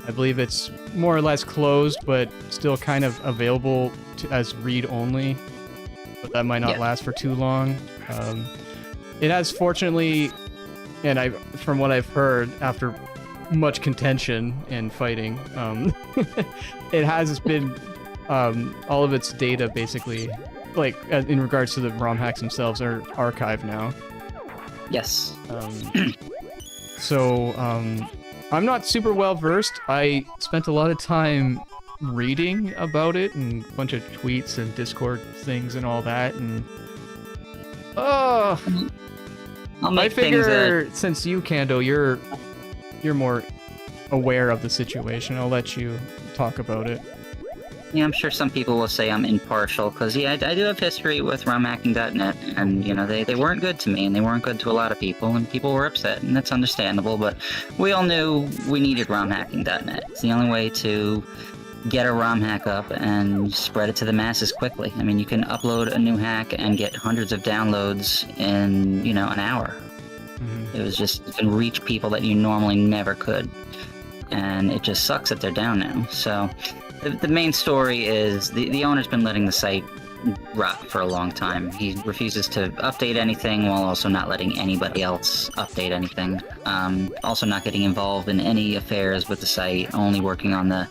I believe it's more or less closed, but still kind of available as read-only. But that might not last for too long. It has fortunately, and from what I've heard, after much contention and fighting, it has been all of its data basically, like in regards to the ROM hacks themselves, are archived now. Yes. So I'm not super well versed. I spent a lot of time reading about it and a bunch of tweets and Discord things and all that, and I figure since you, Kando, you're more aware of the situation, I'll let you talk about it. Yeah, I'm sure some people will say I'm impartial, because I do have history with ROMhacking.net, and they weren't good to me, and they weren't good to a lot of people, and people were upset, and that's understandable, but we all knew we needed ROMhacking.net. It's the only way to get a ROM hack up and spread it to the masses quickly. I mean, you can upload a new hack and get hundreds of downloads in, an hour. Mm-hmm. It was just, you can reach people that you normally never could, and it just sucks that they're down now, so... The main story is the owner's been letting the site rot for a long time. He refuses to update anything while also not letting anybody else update anything. Also not getting involved in any affairs with the site, only working on the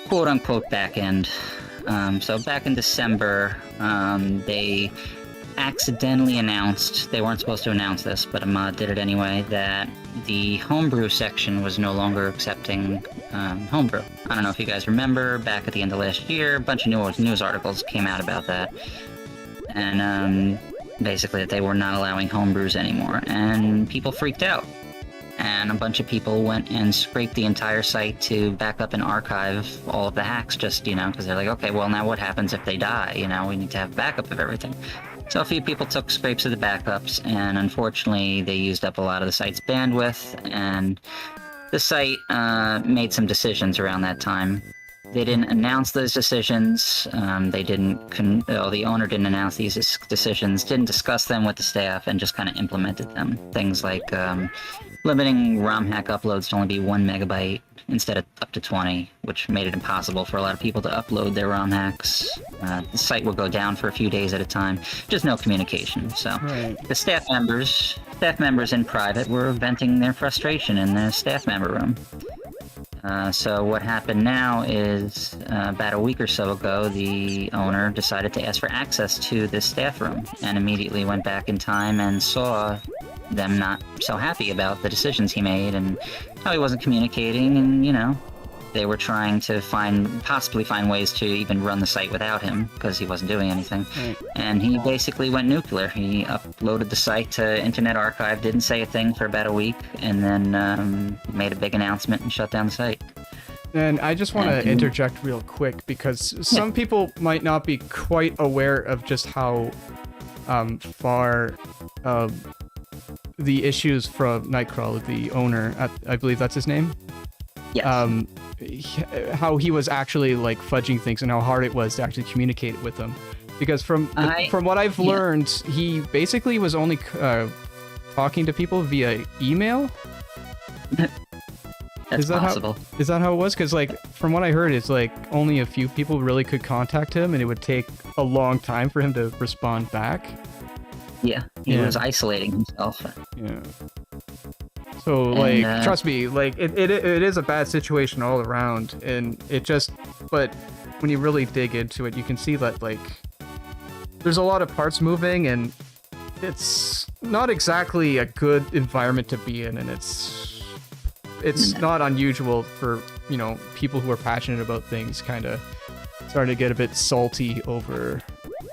quote-unquote back end. So back in December, they accidentally announced, they weren't supposed to announce this, but a mod did it anyway, that the homebrew section was no longer accepting homebrew. I don't know if you guys remember, back at the end of last year, a bunch of news articles came out about that. And basically that they were not allowing homebrews anymore, and people freaked out. And a bunch of people went and scraped the entire site to back up and archive all of the hacks, just, because they're like, okay, well, now what happens if they die? We need to have backup of everything. So a few people took scrapes of the backups, and unfortunately they used up a lot of the site's bandwidth, and the site made some decisions around that time. They didn't announce those decisions, the owner didn't announce these decisions, didn't discuss them with the staff, and just kind of implemented them. Things like limiting ROM hack uploads to only be 1 megabyte instead of up to 20, which made it impossible for a lot of people to upload their ROM hacks. The site would go down for a few days at a time, just no communication. So the staff members in private were venting their frustration in the staff member room. So what happened now is, about a week or so ago, the owner decided to ask for access to this staff room, and immediately went back in time and saw them not so happy about the decisions he made and how he wasn't communicating, and they were trying to possibly find ways to even run the site without him, because he wasn't doing anything. And he basically went nuclear. He uploaded the site to Internet Archive, didn't say a thing for about a week, and then made a big announcement and shut down the site. And I just want to interject real quick, because some people might not be quite aware of just how far the issues from Nightcrawler, the owner, I believe that's his name? Yes. How he was actually like fudging things and how hard it was to actually communicate with them. Because from what I've learned, he basically was only talking to people via email. That's possible. Is that how it was? Because like from what I heard, it's like only a few people really could contact him, and it would take a long time for him to respond back. Yeah, he was isolating himself. Yeah. So like, trust me, like it is a bad situation all around, and but when you really dig into it, you can see that like there's a lot of parts moving, and it's not exactly a good environment to be in, and it's not unusual for, you know, people who are passionate about things kind of starting to get a bit salty over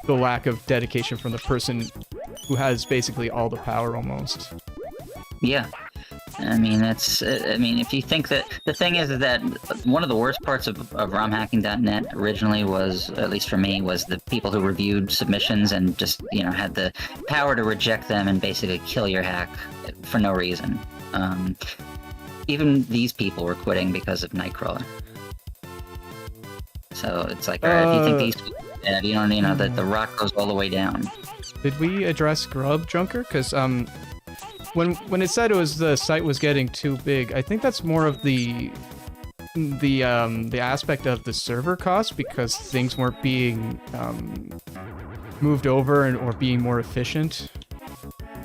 the lack of dedication from the person who has basically all the power almost. Yeah. I mean, if you think that... The thing is that one of the worst parts of romhacking.net originally was, at least for me, was the people who reviewed submissions and just, you know, had the power to reject them and basically kill your hack for no reason. Even these people were quitting because of Nightcrawler. So it's like, all right, if you think these people are dead, you know that the rock goes all the way down. Did we address Grub Junker? Because when it said the site was getting too big, I think that's more of the aspect of the server cost, because things weren't being moved over or being more efficient.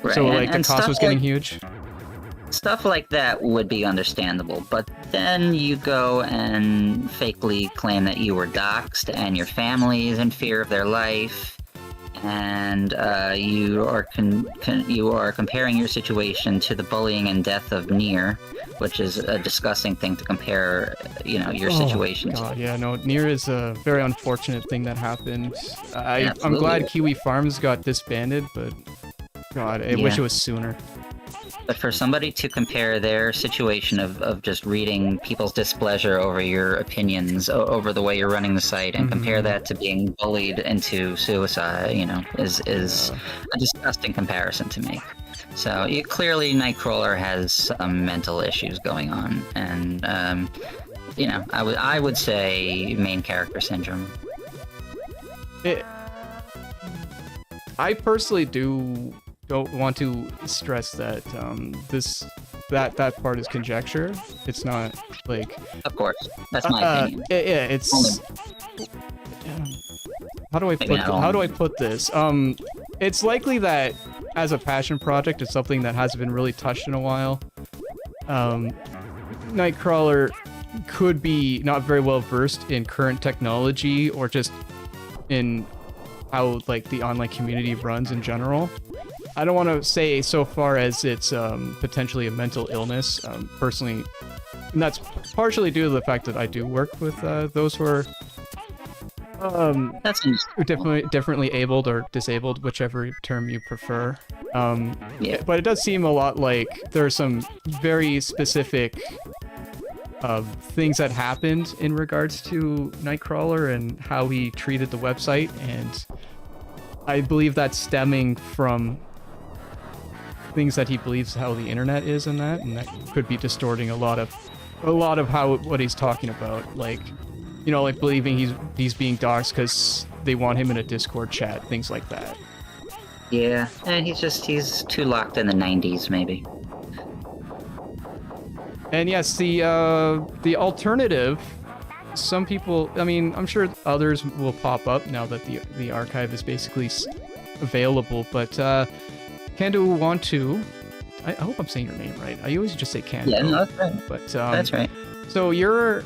Right. So like the cost was getting huge. Stuff like that would be understandable, but then you go and fakely claim that you were doxxed and your family is in fear of their life, and you are comparing your situation to the bullying and death of Nier, which is a disgusting thing to compare, you know, your situation God, to. yeah, no, Nier is a very unfortunate thing that happened. I'm glad Kiwi Farms got disbanded, but God, I wish it was sooner. But for somebody to compare their situation of just reading people's displeasure over your opinions, over the way you're running the site, and compare that to being bullied into suicide, you know, is a disgusting comparison to make. So clearly Nightcrawler has some mental issues going on, and you know, I would say main character syndrome. I personally don't want to stress that that part is conjecture. It's not like... Of course, that's my opinion. Yeah, it's... How do I put this? It's likely that as a passion project, it's something that hasn't been really touched in a while. Nightcrawler could be not very well versed in current technology, or just in how like the online community runs in general. I don't want to say so far as it's potentially a mental illness, personally, and that's partially due to the fact that I do work with those who are differently abled or disabled, whichever term you prefer. Yeah. But it does seem a lot like there are some very specific things that happened in regards to Nightcrawler and how he treated the website, and I believe that's stemming from things that he believes how the internet is, and that could be distorting a lot of what he's talking about, like, you know, like believing he's being doxxed because they want him in a Discord chat, things like that. Yeah, and he's too locked in the 90s, maybe. And yes, the alternative, some people, I mean, I'm sure others will pop up now that the archive is basically available, but Kandowontu, I hope I'm saying your name right. I always just say Kando. Yeah, no, that's right. But that's right. So you're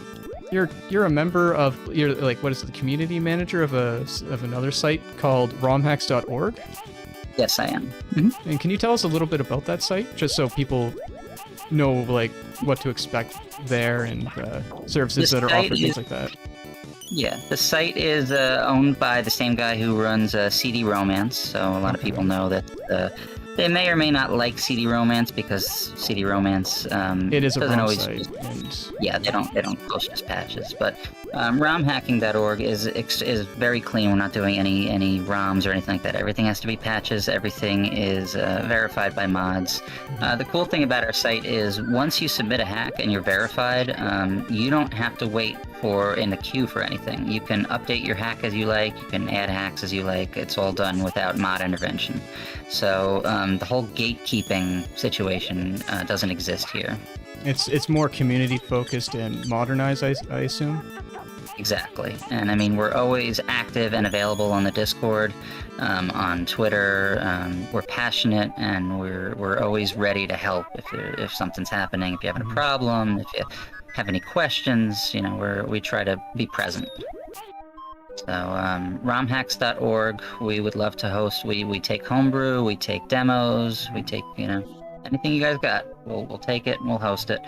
a member of, you're like, what is it, the community manager of another site called romhacks.org? Yes, I am. Mm-hmm. And can you tell us a little bit about that site, just so people know like what to expect there and services that are offered, things like that? Yeah, the site is owned by the same guy who runs CD Romance, so a lot of people know that they may or may not like CD Romance, because CD Romance it is a doesn't ROM always site, yeah, they don't post just patches, but romhacking.org is very clean. We're not doing any ROMs or anything like that. Everything has to be patches. Everything is verified by mods. The cool thing about our site is once you submit a hack and you're verified, you don't have to wait for in the queue for anything. You can update your hack as you like. You can add hacks as you like. It's all done without mod intervention. So the whole gatekeeping situation doesn't exist here. It's more community focused and modernized, I assume. Exactly. And I mean, we're always active and available on the Discord, on Twitter. We're passionate, and we're always ready to help if something's happening, if you're having a problem, if you have any questions. You know, we try to be present. So romhacks.org, we would love to host. We take homebrew, we take demos, we take, you know, anything you guys got. We'll take it and we'll host it.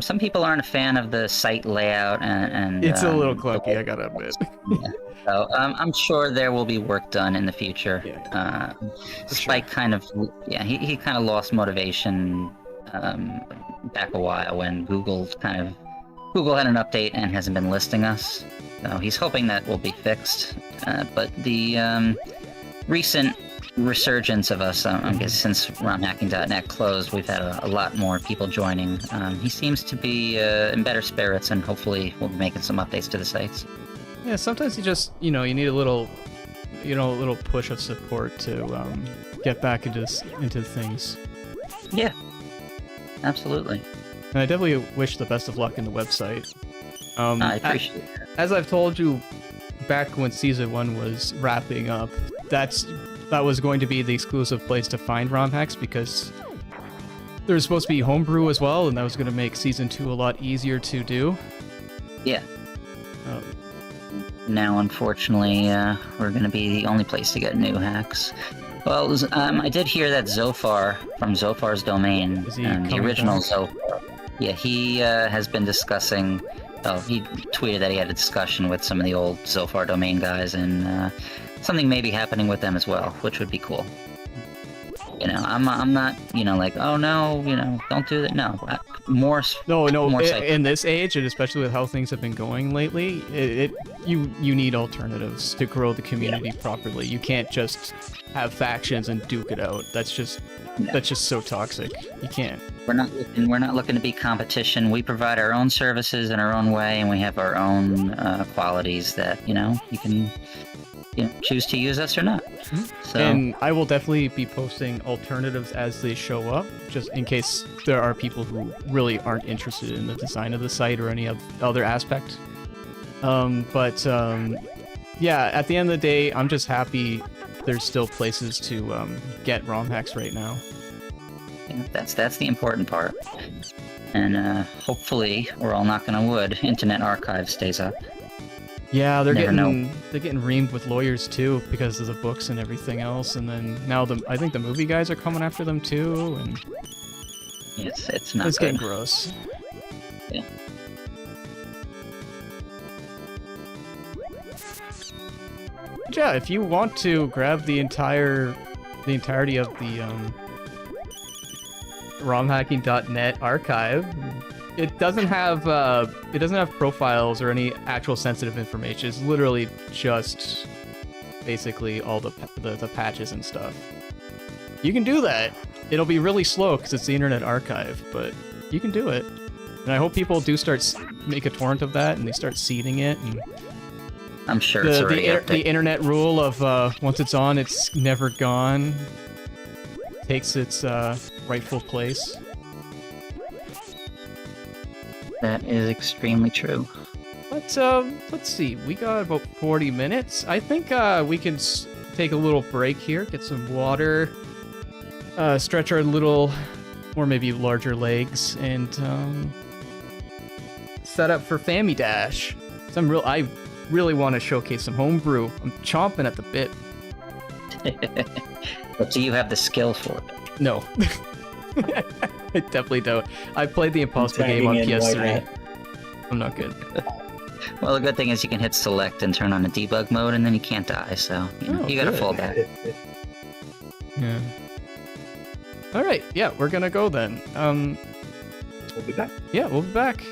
Some people aren't a fan of the site layout, and it's a little clunky, I gotta admit. Yeah. So I'm sure there will be work done in the future. Yeah, Spike kind of, he kind of lost motivation back a while when Google had an update and hasn't been listing us. So he's hoping that will be fixed. But the recent resurgence of us, I guess since romhacking.net closed, we've had a lot more people joining. He seems to be in better spirits, and hopefully we'll be making some updates to the sites. Yeah, sometimes you just, you need a little push of support to get back into things. Yeah, absolutely. And I definitely wish the best of luck in the website. I appreciate it. As I've told you back when Season 1 was wrapping up, that was going to be the exclusive place to find ROM hacks, because there's supposed to be homebrew as well, and that was going to make Season 2 a lot easier to do. Yeah. Now, unfortunately, we're going to be the only place to get new hacks. Well, I did hear that Zophar, from Zophar's Domain, the original Zophar, yeah, he has been discussing... Oh, he tweeted that he had a discussion with some of the old Zophar Domain guys, and something may be happening with them as well, which would be cool. You know, I'm not, like, oh no, don't do that. No, more in this age, and especially with how things have been going lately, you need alternatives to grow the community properly. You can't just have factions and duke it out. That's just so toxic. You can't. We're not looking to be competition. We provide our own services in our own way, and we have our own qualities that you can choose to use us or not. So, and I will definitely be posting alternatives as they show up, just in case there are people who really aren't interested in the design of the site or any other aspect. Yeah, at the end of the day, I'm just happy there's still places to get ROM hacks right now. That's the important part. And hopefully, we're all knocking on wood, Internet Archive stays up. Yeah, they're getting reamed with lawyers too because of the books and everything else, and then now I think the movie guys are coming after them too, and it's not. It's getting gross. Yeah. Yeah, if you want to grab the entirety of the romhacking.net archive, it doesn't have profiles or any actual sensitive information. It's literally just basically all the patches and stuff. You can do that. It'll be really slow because it's the Internet Archive, but you can do it. And I hope people do make a torrent of that and they start seeding it. And I'm sure it's already up there. The internet rule of once it's on, it's never gone takes its rightful place. That is extremely true. But let's see, we got about 40 minutes. I think we can take a little break here, get some water, stretch our little, or maybe larger legs, and set up for Famidash. I really want to showcase some homebrew. I'm chomping at the bit. But do you have the skill for it? No. I definitely don't. I played the Impossible game on PS3. I'm not good. Well, the good thing is you can hit select and turn on the debug mode, and then you can't die, so you gotta fall back. Yeah. Alright, yeah, we're gonna go then. We'll be back. Yeah, we'll be back.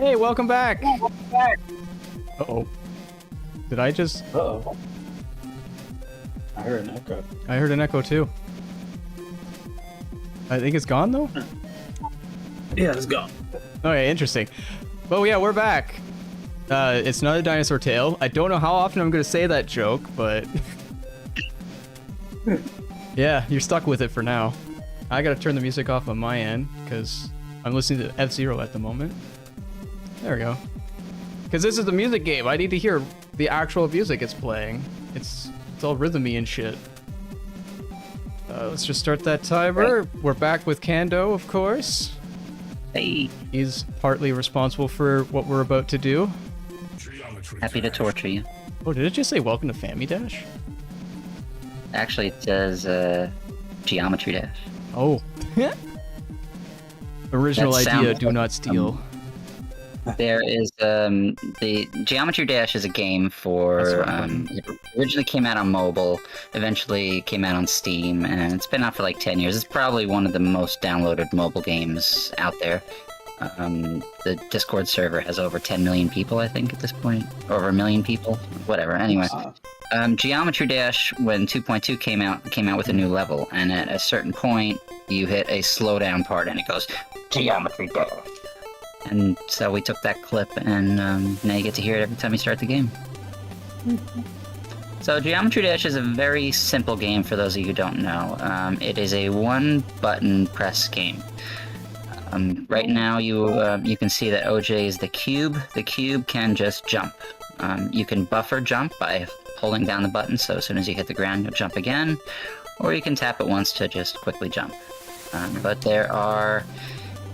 Hey, welcome back. Uh-oh. Did I just... Uh-oh. I heard an echo. I heard an echo too. I think it's gone though? Yeah, it's gone. Okay, interesting. Well, yeah, we're back. It's not a dinosaur tale. I don't know how often I'm going to say that joke, but... yeah, you're stuck with it for now. I gotta turn the music off on my end, because I'm listening to F-Zero at the moment. There we go. Because this is a music game. I need to hear the actual music it's playing. It's all rhythmy and shit. Let's just start that timer. We're back with Kando, of course. Hey, He's partly responsible for what we're about to do. happy to torture you. Oh, did it just say welcome to Famidash? Actually, it says Geometry Dash. Oh. Original That idea, sounds do not steal. There is the Geometry Dash is a game for That's right. it originally came out on mobile, eventually came out on Steam, and it's been out for like 10 years. It's probably one of the most downloaded mobile games out there. The Discord server has over 10 million people, I think, at this point. Over a million people, whatever. Anyway, Geometry Dash, when 2.2 came out with a new level, and at a certain point, you hit a slowdown part, and it goes Geometry Dash. And so we took that clip, and now you get to hear it every time you start the game. So Geometry Dash is a very simple game for those of you who don't know. It is a one-button press game. Right now, you can see that OJ is the cube. The cube can just jump. You can buffer jump by holding down the button, so as soon as you hit the ground, you'll jump again. Or you can tap it once to just quickly jump. But there are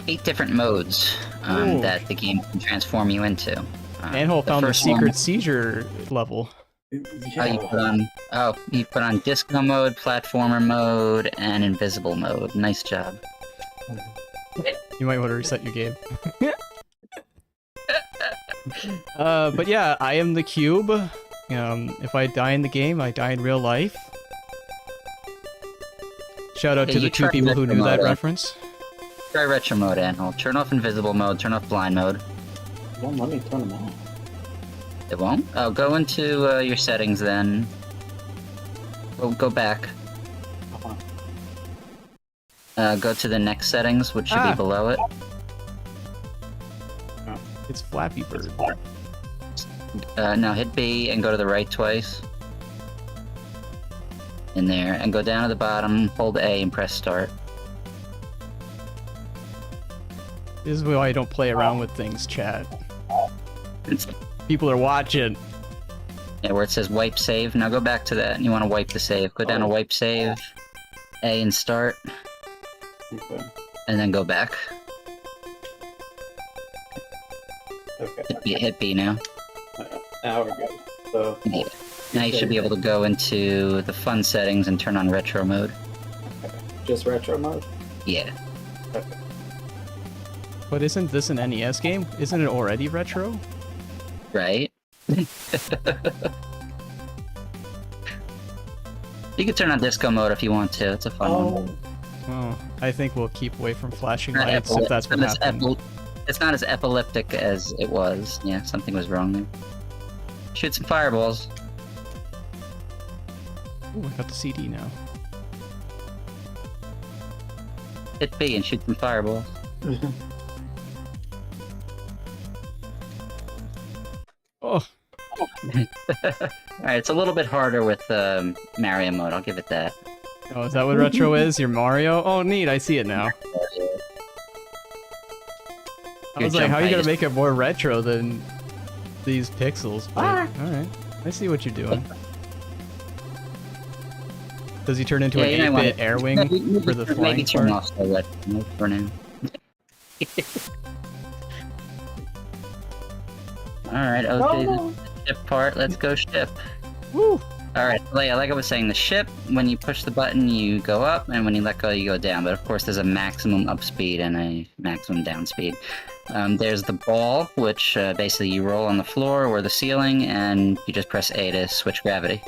8 different modes that the game can transform you into. Manhole found the first secret one- seizure level. Yeah. you put on disco mode, platformer mode, and invisible mode. Nice job. You might want to reset your game. But yeah, I am the cube. If I die in the game, I die in real life. Shout out Yeah, to the you 2 tried people who retro knew that mode, reference. Try retro mode, Anhole. Turn off invisible mode, turn off blind mode. Don't let me turn them off. It won't? Oh, go into your settings then. Go back. Go to the next settings, which should be below it. It's Flappy Bird. No, hit B and go to the right twice. In there, and go down to the bottom, hold A and press start. This is why I don't play around with things, chat. People are watching. Yeah, where it says wipe save. Now go back to that, and you want to wipe the save. Go down to wipe save, A and start, Okay. and then go back. Okay. Hit B now. Now we're good. So, Yeah. Now you should be able to go into the fun settings and turn on retro mode. just retro mode? Yeah. Okay. But isn't this an NES game? Isn't it already retro? Right? You can turn on disco mode if you want to. It's a fun one. Oh, I think we'll keep away from flashing Not lights if that's what happened. It's not as epileptic as it was. Yeah, something was wrong there. Shoot some fireballs. Ooh, I got the CD now. Hit B and shoot some fireballs. Oh, Alright, it's a little bit harder with Mario mode, I'll give it that. oh, is that what retro is? Your Mario? Oh, neat, I see it now. I was like, how are you gonna make it more retro than these pixels? But, alright, I see what you're doing. Does he turn into Yeah, an you might 8-bit air wing for the Maybe flying turn part? off the retro mode for now. Alright, okay, the ship part, let's go ship. Woo! Alright, like I was saying, the ship, when you push the button, you go up, and when you let go, you go down. But of course, there's a maximum up speed and a maximum down speed. There's the ball, which basically you roll on the floor or the ceiling, and you just press A to switch gravity.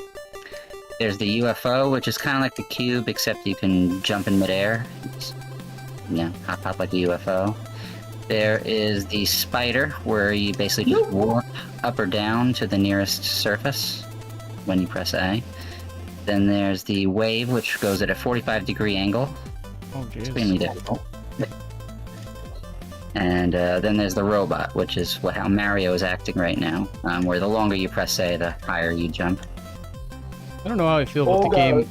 There's the UFO, which is kind of like the cube, except you can jump in midair. Yeah, hop like a UFO. There is the spider, where you basically just warp up or down to the nearest surface when you press A. Then there's the wave, which goes at a 45-degree angle. Oh, jeez. Extremely difficult. And then there's the robot, which is how Mario is acting right now, where the longer you press A, the higher you jump. I don't know how I feel about the game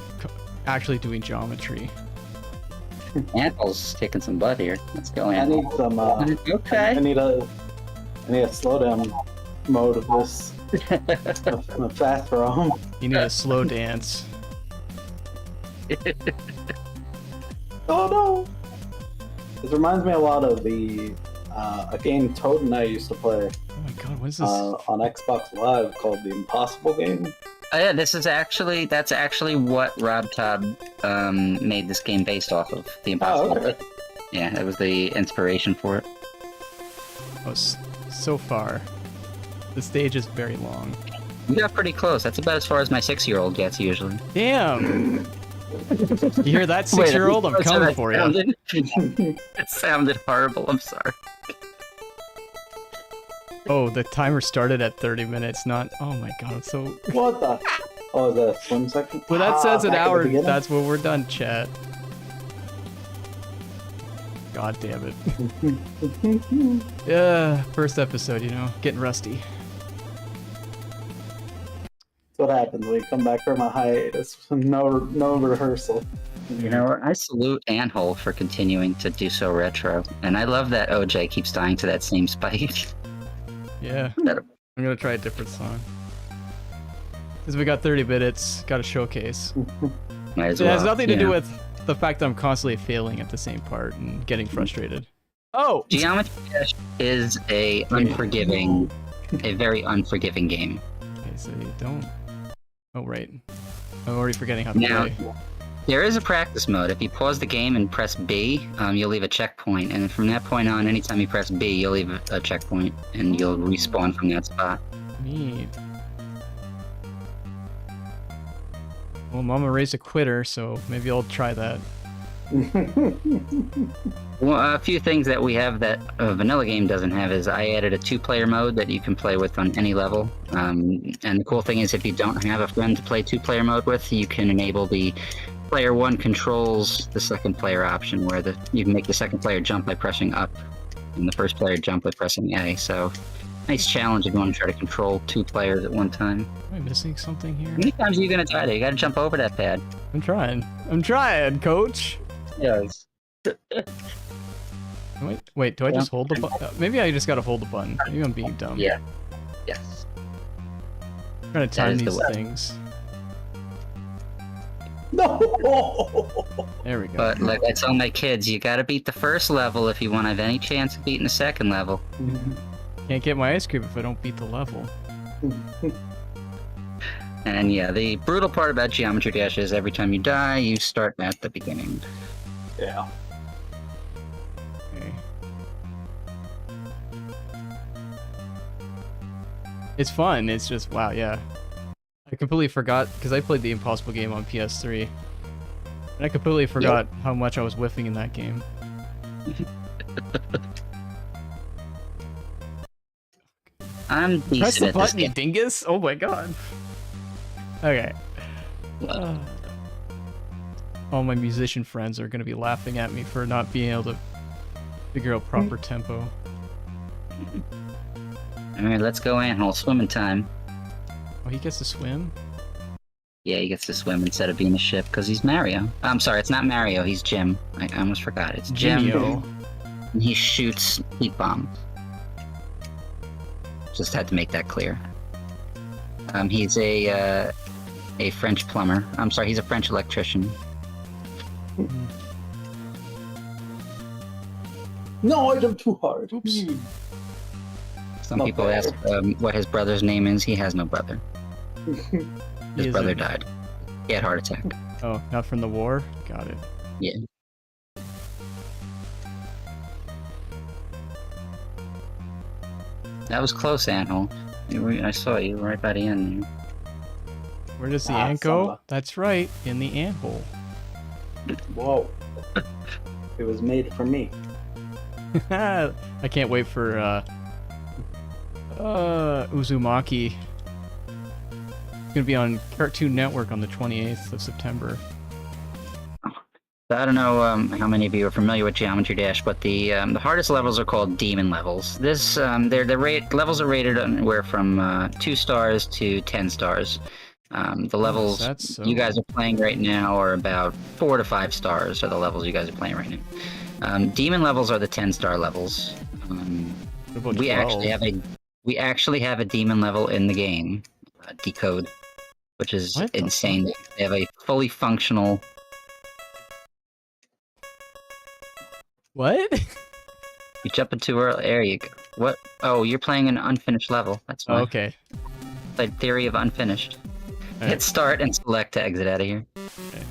actually doing geometry. Anvil's kicking some butt here. Let's go, I Anvil. need some. Okay. I need a slowdown mode of this. A fast ROM. You need a slow dance. Oh no! This reminds me a lot of the a game Toad and I used to play Oh my god, what is this? on Xbox Live called the Impossible Game. Oh, yeah, that's actually what Rob Todd made this game based off of. The Impossible. Oh, okay. Yeah, that was the inspiration for it. Oh, so far. The stage is very long. You got pretty close. That's about as far as my 6-year-old gets usually. Damn! You hear that, 6-year-old? I'm coming for you. It sounded horrible. I'm sorry. Oh, the timer started at 30 minutes, not... Oh my god, I'm so... What the? Oh, is that a swim section? Well, that says an back at the hour. beginning? That's when we're done, chat. God damn it. Yeah, first episode, you know, getting rusty. That's what happens when you come back from a hiatus. No rehearsal. You know, I salute Anhole for continuing to do so retro, and I love that OJ keeps dying to that same spike. Yeah, I'm gonna try a different song. Because we got 30 minutes, got a showcase. Might as It well. has nothing to you do know. with the fact that I'm constantly failing at the same part and getting frustrated. Oh! Geometry Dash is a very unforgiving game. Okay, so you don't... Oh, right. I'm already forgetting how to Now, play. there is a practice mode. If you pause the game and press B, you'll leave a checkpoint, and from that point on, anytime you press B, you'll leave a checkpoint, and you'll respawn from that spot. Neat. Well, Mama raised a quitter, so maybe I'll try that. Well, a few things that we have that a vanilla game doesn't have is I added a 2-player mode that you can play with on any level. And the cool thing is if you don't have a friend to play 2-player mode with, you can enable the player 1 controls the second player option, where you can make the second player jump by pressing up and the first player jump by pressing A. So, nice challenge if you want to try to control 2 players at one time. Am I missing something here? How many times are you going to try that? You got to jump over that pad. I'm trying. I'm trying, coach! Yes. Wait, do I just hold the button? Maybe I just gotta hold the button. Maybe I'm being dumb. Yeah. Yes. I'm trying to time is the these way. things. No! There we go. But like I tell my kids, you got to beat the first level if you want to have any chance of beating the second level. Can't get my ice cream if I don't beat the level. And yeah, the brutal part about Geometry Dash is every time you die, you start at the beginning. Yeah. Okay. It's fun. It's just, wow, yeah. I completely forgot, because I played the Impossible game on PS3. And I completely forgot how much I was whiffing in that game. I'm decent Press the at this button, you game. dingus! Oh my god. Okay. All my musician friends are gonna be laughing at me for not being able to figure out proper tempo. Alright, let's go Anhole. Swimming time. Oh, he gets to swim? Yeah, he gets to swim instead of being a ship because he's Mario. I'm sorry, it's not Mario, he's Jim. I almost forgot. It's Jim. Jimmy-o. And he shoots heat bombs. Just had to make that clear. He's a French plumber. I'm sorry, he's a French electrician. No, I jumped too hard. Oops. Some Not people bad. ask what his brother's name is. He has no brother. His Is brother it? died. He had a heart attack. Oh, not from the war? Got it. Yeah. That was close, Anhole. I saw you right by the end. Where does the Ah, ant go? Samba. That's right, in the ant hole. Whoa. It was made for me. I can't wait for Uzumaki. It's gonna be on Cartoon Network on the 28th of September. I don't know how many of you are familiar with Geometry Dash, but the hardest levels are called demon levels. This levels are rated anywhere from 2 stars to 10 stars. The levels you guys are playing right now are about 4 to 5 stars. Are the levels you guys are playing right now. Demon levels are the 10-star levels. We actually have a demon level in the game, Decode, which is insane. They have a fully functional. What? You jump into her area. What? Oh, you're playing an unfinished level. That's why. Oh, okay. Like Theory of Unfinished. Right. Hit start and select to exit out of here. Okay.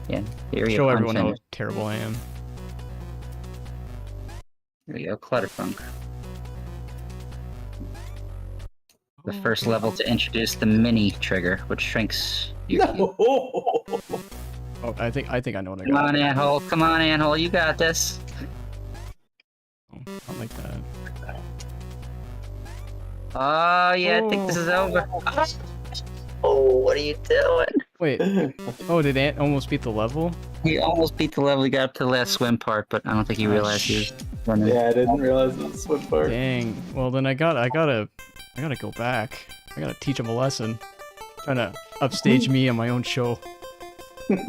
Yeah, Theory Show of everyone Unfinished. how terrible I am. There we go, Clutterfunk. The first level to introduce the mini trigger, which shrinks you. Oh, I think I know what I got. Come on, Anhole. Come on, Anhole. You got this. Oh, not like that. Oh, yeah, I think this is over. Oh, what are you doing? Wait. Oh, did Ant almost beat the level? He almost beat the level. He got up to the last swim part, but I don't think he realized he was running. Yeah, I didn't realize it was swim part. Dang. Well, then I gotta go back. I gotta teach him a lesson. Trying to upstage me on my own show.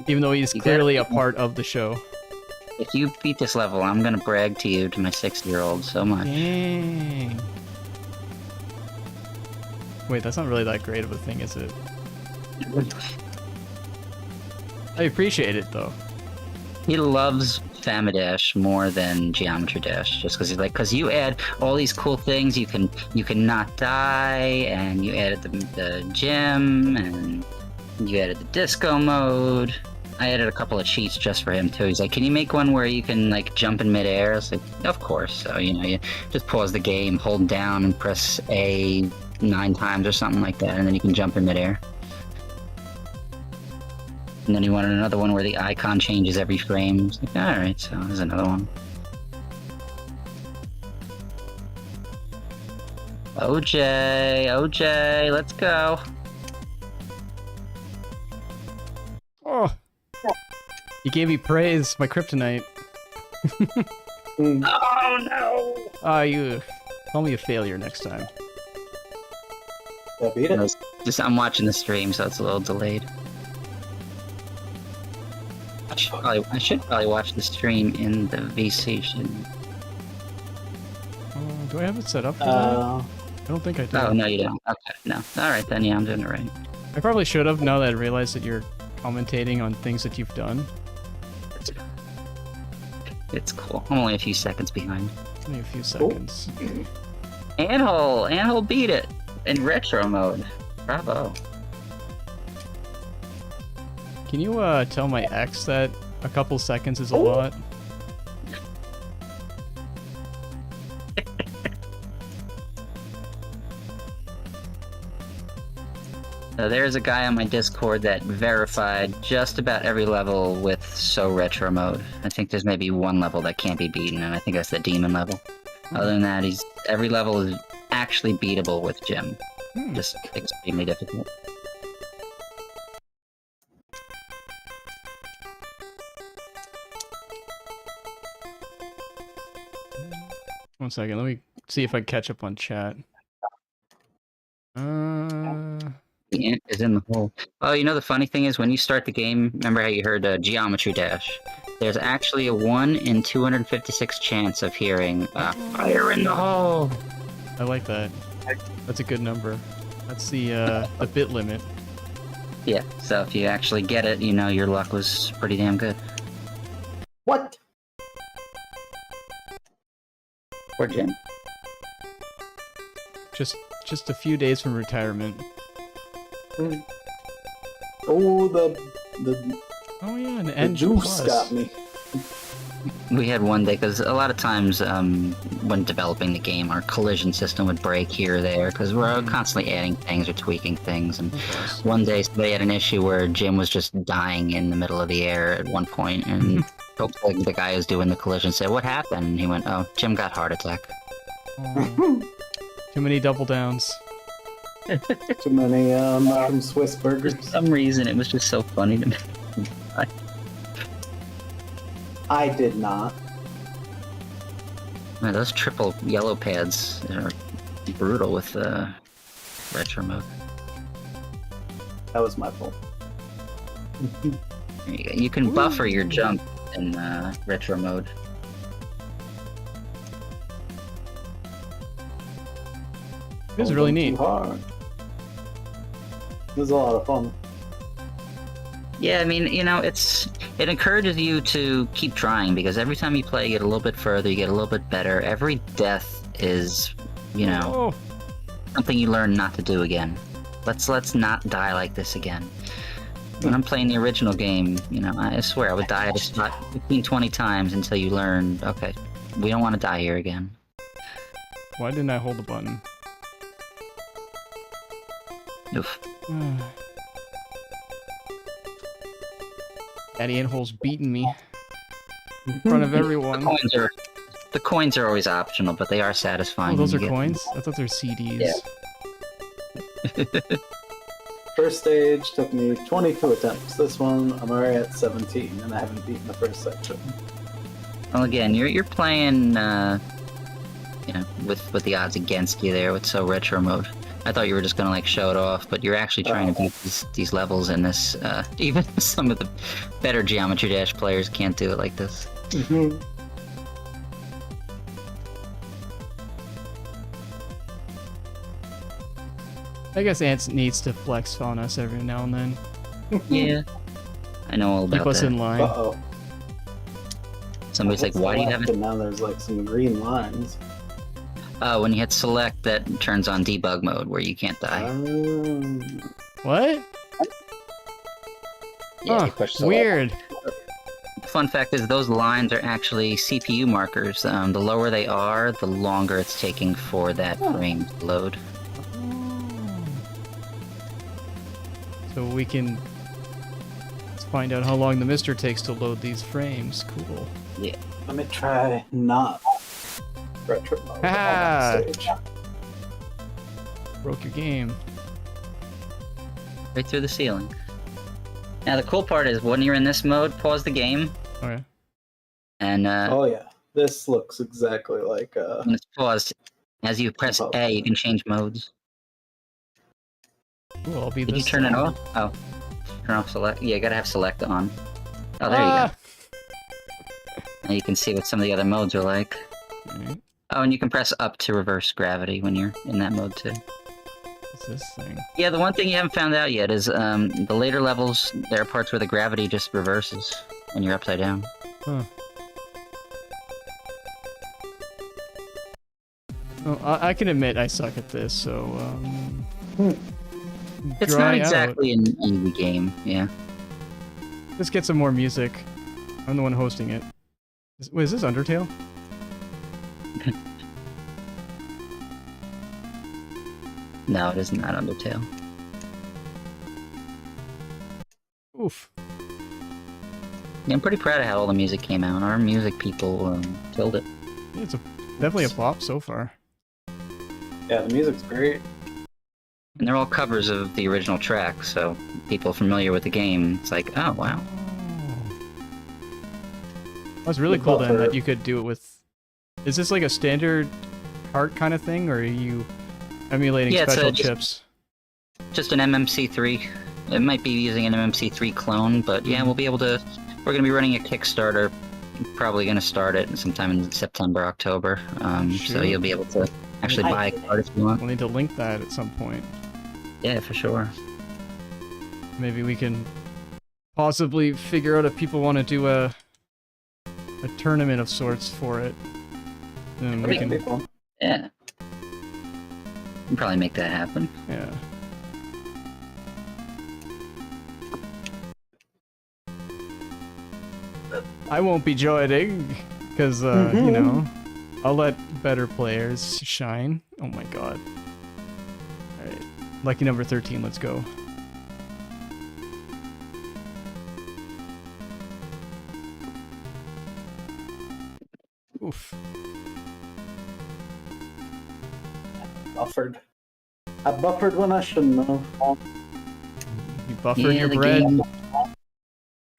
Even though he's clearly a part of the show. If you beat this level, I'm gonna brag to you, to my 6-year-old, so much. Dang. Wait, that's not really that great of a thing, is it? I appreciate it, though. He loves Famidash more than Geometry Dash, just because he's like, because you add all these cool things. You can not die, and you added the gym, and you added the disco mode. I added a couple of cheats just for him too. He's like, "Can you make one where you can like jump in midair?" I was like, "Of course." So you just pause the game, hold down, and press A 9 times or something like that, and then you can jump in midair. And then he wanted another one where the icon changes every frame. I was like, all right, so there's another one. OJ, let's go. Oh. You gave me praise, my kryptonite. Oh no! You call me a failure next time. I beat it. I'm watching the stream, so it's a little delayed. I should probably watch the stream in the VC. Do I have it set up for that? I don't think I do. Oh, no, you don't. Okay, no. Alright then, yeah, I'm doing it right. I probably should have, now that I realize that you're commentating on things that you've done. It's cool. I'm only a few seconds behind. Only a few seconds. Anhole beat it in retro mode. Bravo. Can you tell my ex that a couple seconds is a lot? So there's a guy on my Discord that verified just about every level with So Retro mode. I think there's maybe one level that can't be beaten, and I think that's the demon level. Other than that, every level is actually beatable with Jim. Just extremely difficult. One second, let me see if I can catch up on chat. The ant is in the hole. Oh, you know the funny thing is when you start the game, remember how you heard Geometry Dash? There's actually a 1 in 256 chance of hearing fire in the hole. I like that. That's a good number. That's the bit limit. Yeah, so if you actually get it, you know your luck was pretty damn good. What? Poor Jim. Just a few days from retirement. Oh, the Oh yeah, an the N juice plus. got me. We had one day, because a lot of times when developing the game, our collision system would break here or there, because we're constantly adding things or tweaking things. And one day, they had an issue where Jim was just dying in the middle of the air at one point, and Hope like, the guy who's doing the collision said, "What happened?" And he went, "Oh, Jim got heart attack." Oh, too many double downs. Too many mushroom Swiss burgers. For some reason, it was just so funny to me. I did not. Man, those triple yellow pads are brutal with retro mode. That was my fault. There you go. You can buffer your jump in retro mode. It was really neat. Hard. It was a lot of fun. Yeah, I mean, you know, it encourages you to keep trying because every time you play, you get a little bit further, you get a little bit better. Every death is, you know, something you learn not to do again. Let's not die like this again. When I'm playing the original game, you know, I swear I would die at a spot 15, 20 times until you learn, okay, we don't want to die here again. Why didn't I hold the button? Oof. Daddy Anhole's beating me in front of everyone. The coins are always optional, but they are satisfying. Oh, those are coins? I thought they were CDs. Yeah. First stage took me 22 attempts. This one, I'm already at 17, and I haven't beaten the first section. Well, again, you're playing, you know, with the odds against you there with so retro mode. I thought you were just gonna like show it off, but you're actually trying to beat these levels in this. Even some of the better Geometry Dash players can't do it like this. Mm-hmm. I guess Ants needs to flex on us every now and then. Yeah, I know all about Keep us that. in line. Uh-oh. Somebody's like, "Why do you have it?" And now there's like some green lines. When you hit select, that turns on debug mode where you can't die. What? Yeah, Huh, you push select. weird. The fun fact is those lines are actually CPU markers. The lower they are, the longer it's taking for that frame to load. So we can let's find out how long the Mister takes to load these frames. Cool. Yeah. Let me try not retro mode on Ah! that stage. Broke your game. Right through the ceiling. Now the cool part is when you're in this mode, pause the game, Okay. and Oh yeah, this looks exactly like when it's paused, as you press A, you can change modes. Ooh, I'll be Did this you turn it time. off? Oh, turn off select. Yeah, you gotta have select on. Oh, there you Ah! go. Now you can see what some of the other modes are like. Alright, Oh, and you can press up to reverse gravity when you're in that mode too. what's this thing? Yeah, the one thing you haven't found out yet is the later levels, there are parts where the gravity just reverses when you're upside down. Huh. Oh, I can admit I suck at this, so It's dry not out. exactly an easy game, yeah. Let's get some more music. I'm the one hosting it. Wait, is this Undertale? No, it is not Undertale. Oof. Yeah, I'm pretty proud of how all the music came out. Our music people killed it. Yeah, it's definitely a pop so far. yeah, the music's great. And they're all covers of the original track, so people familiar with the game, it's like, oh, wow. That's really The cool then buffer. that you could do it with... Is this like a standard cart kind of thing, or are you emulating Yeah, it's special just- chips? Just an MMC3. It might be using an MMC3 clone, but yeah, we'll be able to... We're going to be running a Kickstarter. Probably going to start it sometime in September, October. So Sure. you'll be able to actually buy a card if you want. We'll need to link that at some point. Yeah, for sure. Maybe we can possibly figure out if people want to do a tournament of sorts for it. Then we That'd be can, fun. Yeah. We'll probably make that happen. yeah. I won't be joining because you know, I'll let better players shine. Oh my god. All right, lucky number 13. Let's go. I buffered when I shouldn't have. You buffered your the bread. game-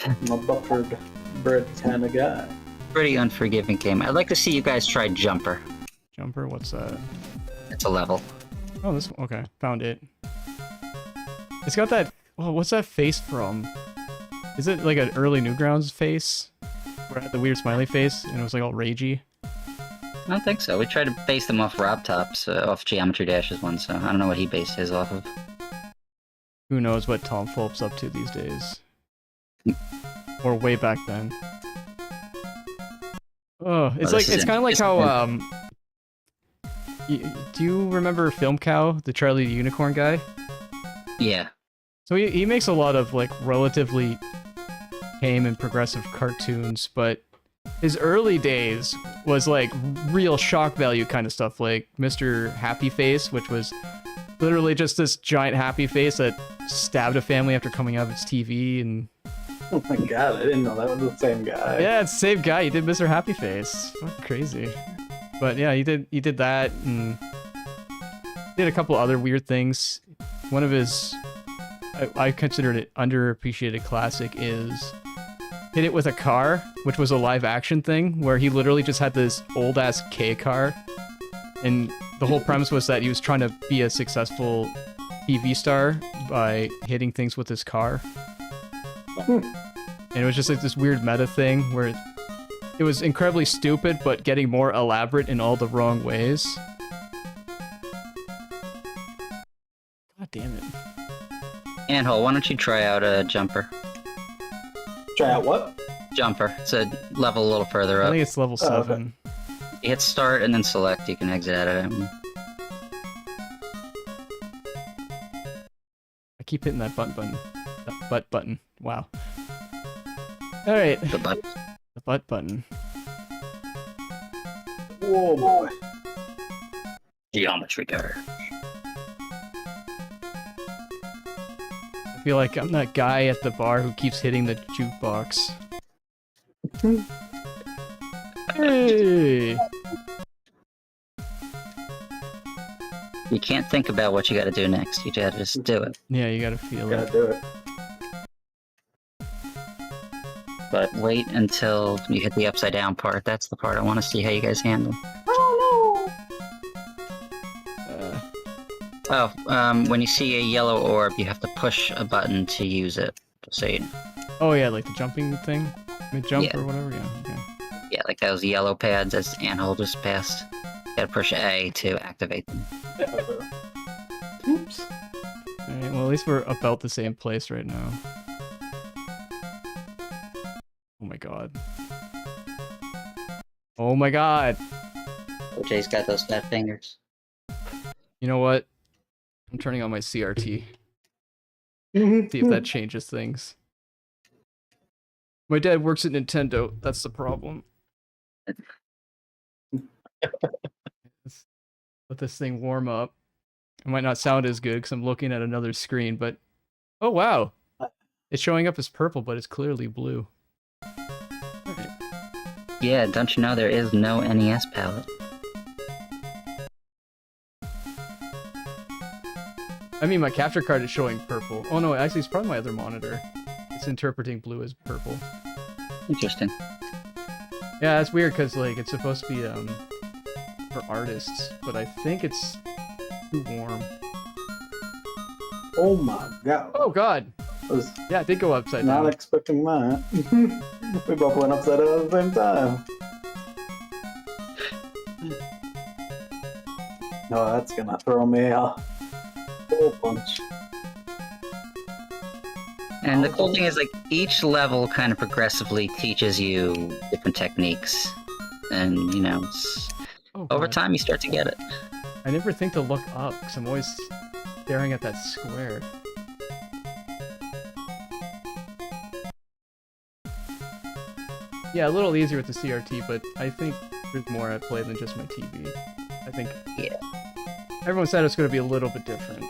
I'm a buffered bread kind of guy. Pretty unforgiving game. I'd like to see you guys try Jumper. Jumper, what's that? It's a level. Oh, this okay. Found it. It's got that. Oh, what's that face from? Is it like an early Newgrounds face? Where it had the weird smiley face and it was like all ragey. I don't think so. We tried to base them off Rob Top's, off Geometry Dash's one, so I don't know what he based his off of. Who knows what Tom Fulp's up to these days? Or way back then. Oh, it's like it's kind of like how do you remember Film Cow, the Charlie the Unicorn guy? Yeah. So he makes a lot of like relatively tame and progressive cartoons, but his early days was like real shock value kind of stuff, like Mr. Happy Face, which was literally just this giant happy face that stabbed a family after coming out of its TV. And Oh my god, I didn't know that was the same guy. yeah, it's the same guy. He did Mr. Happy Face. Fucking crazy. But yeah, he did that and did a couple other weird things. One of his I considered it underappreciated classic is Hit It With a Car, which was a live action thing where he literally just had this old ass K car, and the whole premise was that he was trying to be a successful TV star by hitting things with his car. And it was just like this weird meta thing where it was incredibly stupid but getting more elaborate in all the wrong ways. God damn it. Anhole, why don't you try out Jumper? Try out what? Jumper. It's a level a little further I up. think it's level 7. You hit start and then select, you can exit out of it. I keep hitting that button. That butt button. Wow. Alright. The butt. The butt button. Whoa, boy. Geometry Dash. I feel like I'm that guy at the bar who keeps hitting the jukebox. Hey! You can't think about what you gotta do next. You gotta just do it. Yeah, you gotta feel Gotta it. do it. But wait until you hit the upside down part. That's the part I want to see how you guys handle. When you see a yellow orb, you have to push a button to use it. Just so you know. Oh yeah, like the jumping thing? Mid-jump Yeah. or whatever, yeah. Okay. Yeah, like those yellow pads as Anhole just passed. You gotta push A to activate them. Oops. Alright, well at least we're about the same place right now. Oh my god. Oh my god! OJ's got those fat fingers. You know what? I'm turning on my CRT. See if that changes things. My dad works at Nintendo. That's the problem. Let this thing warm up. It might not sound as good because I'm looking at another screen, but... Oh, wow! It's showing up as purple, but it's clearly blue. Alright. Yeah, don't you know there is no NES palette? I mean, my capture card is showing purple. Oh no, actually it's probably my other monitor. It's interpreting blue as purple. Interesting. Yeah, that's weird because like it's supposed to be for artists, but I think it's too warm. Oh my god. Oh god! I was Yeah, it did go upside not down. expecting that. We both went upside down at the same time. No, that's gonna throw me off. Full punch. And the cool thing is, like, each level kind of progressively teaches you different techniques. And, you know, Oh, over God. time you start to get it. I never think to look up because I'm always staring at that square. Yeah, a little easier with the CRT, but I think there's more at play than just my TV. I think Yeah. everyone said it's going to be a little bit different.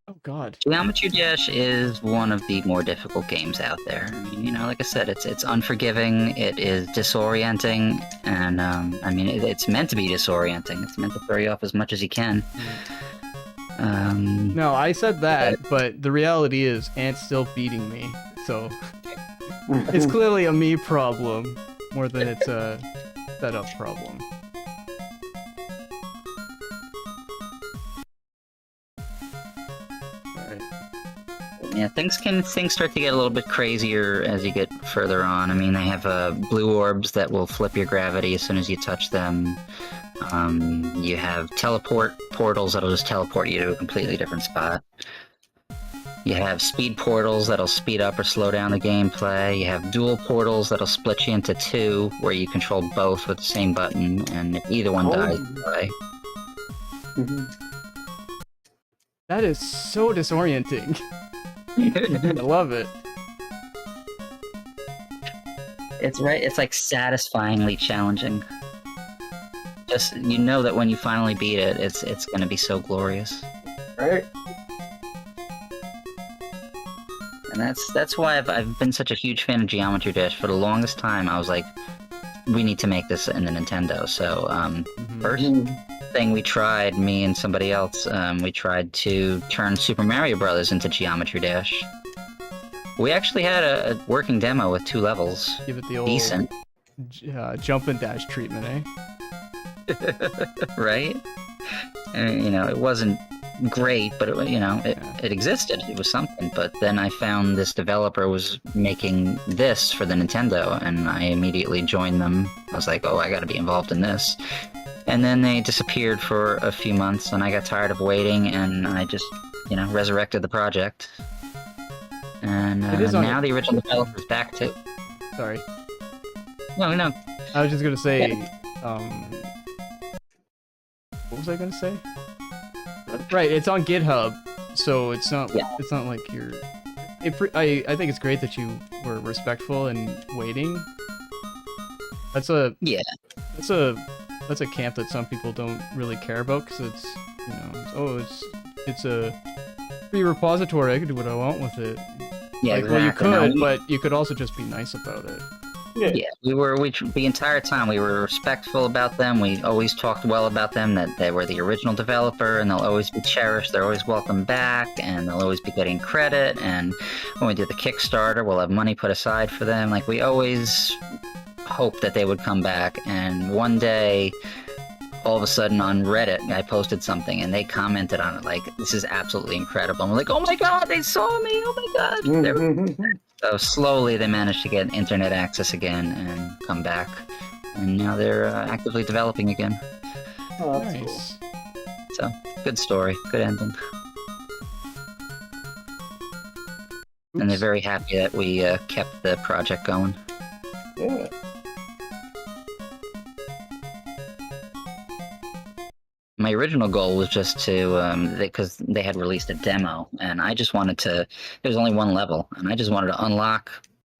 Oh God. Geometry Dash is one of the more difficult games out there. I mean, you know, like I said, it's unforgiving, it is disorienting, and I mean, it's meant to be disorienting. It's meant to throw you off as much as you can. No, I said that, but the reality is Ant's still beating me, so it's clearly a me problem more than it's a setup problem. Yeah, things start to get a little bit crazier as you get further on. I mean, they have blue orbs that will flip your gravity as soon as you touch them. You have teleport portals that'll just teleport you to a completely different spot. You have speed portals that'll speed up or slow down the gameplay. You have dual portals that'll split you into two, where you control both with the same button, and if either one dies, you die. That is so disorienting. I love it. It's right. It's like satisfyingly challenging. Just you know that when you finally beat it, it's gonna be so glorious. Right. And that's why I've been such a huge fan of Geometry Dash. For the longest time, I was like, we need to make this in the Nintendo. So first thing we tried, me and somebody else, we tried to turn Super Mario Brothers into Geometry Dash. We actually had a working demo with 2 levels. Give it the old decent, jump and dash treatment, eh? right? And, you know, it wasn't great, but it existed. It was something. But then I found this developer was making this for the Nintendo, and I immediately joined them. I was like, oh, I got to be involved in this. And then they disappeared for a few months, and I got tired of waiting, and I just, resurrected the project. And now the original developer's back too. Sorry. No. I was just gonna say, what was I gonna say? Right, it's on GitHub, so it's not. Yeah. It's not like you're. I think it's great that you were respectful and waiting. That's a camp that some people don't really care about because it's a free repository. I could do what I want with it. Yeah, like, exactly. Well, you could, but you could also just be nice about it. Yeah, the entire time we were respectful about them. We always talked well about them, that they were the original developer and they'll always be cherished. They're always welcome back and they'll always be getting credit. And when we do the Kickstarter, we'll have money put aside for them. Like, we always hoped that they would come back. And one day, all of a sudden on Reddit, I posted something and they commented on it like, this is absolutely incredible. And we're like, oh my god, they saw me, oh my god. So slowly they managed to get internet access again and come back. And now they're actively developing again. Oh, that's nice. Cool. So, good story, good ending. Oops. And they're very happy that we kept the project going. Yeah. My original goal was just to, because they had released a demo, and I just wanted to, there was only one level, and I just wanted to unlock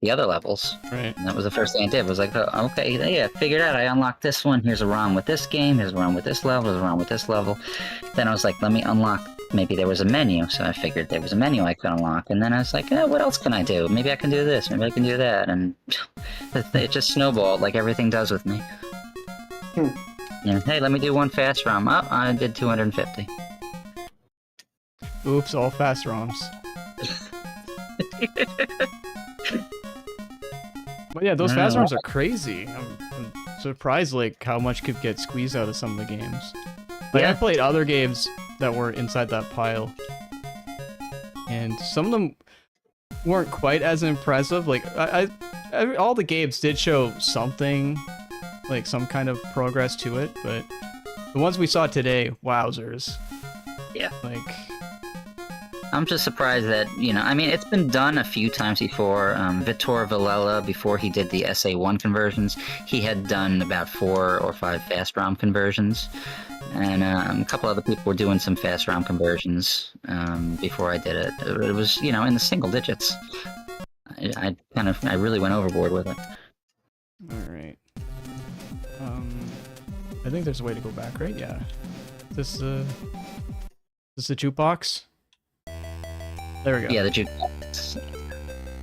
the other levels. Right. And that was the first thing I did, was like, oh, okay, yeah, figured out, I unlocked this one, here's a ROM with this game, here's a ROM with this level, here's a ROM with this level. Then I was like, let me unlock, maybe there was a menu, so I figured there was a menu I could unlock, and then I was like, what else can I do? Maybe I can do this, maybe I can do that, and it just snowballed like everything does with me. Hey, let me do one FastRom. Oh, I did 250. Oops, all FastRoms. But yeah, those FastRoms are crazy. I'm surprised like how much could get squeezed out of some of the games. Like, I played other games that were inside that pile, and some of them weren't quite as impressive. Like all the games did show something, like some kind of progress to it, but the ones we saw today, wowzers. Yeah. Like, I'm just surprised that, I mean, it's been done a few times before. Vitor Villela, before he did the SA1 conversions, he had done about 4 or 5 FastRom conversions. And a couple other people were doing some FastRom conversions before I did it. It was, in the single digits. I really went overboard with it. alright. I think there's a way to go back, right? Yeah. This the jukebox? There we go. Yeah, the jukebox.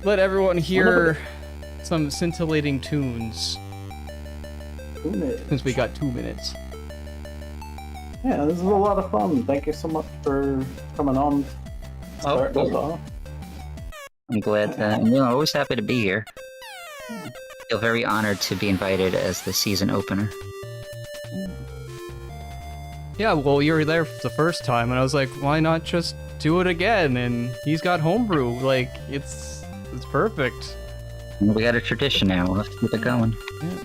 Let everyone hear some scintillating tunes. 2 minutes. Since we got 2 minutes. Yeah, this is a lot of fun. Thank you so much for coming on. Starting us off. I'm glad. I'm always happy to be here. Feel very honored to be invited as the season opener. Yeah, well, you were there for the first time, and I was like, why not just do it again? And he's got homebrew. Like, it's perfect. We got a tradition now. We'll have to keep it going. Yeah.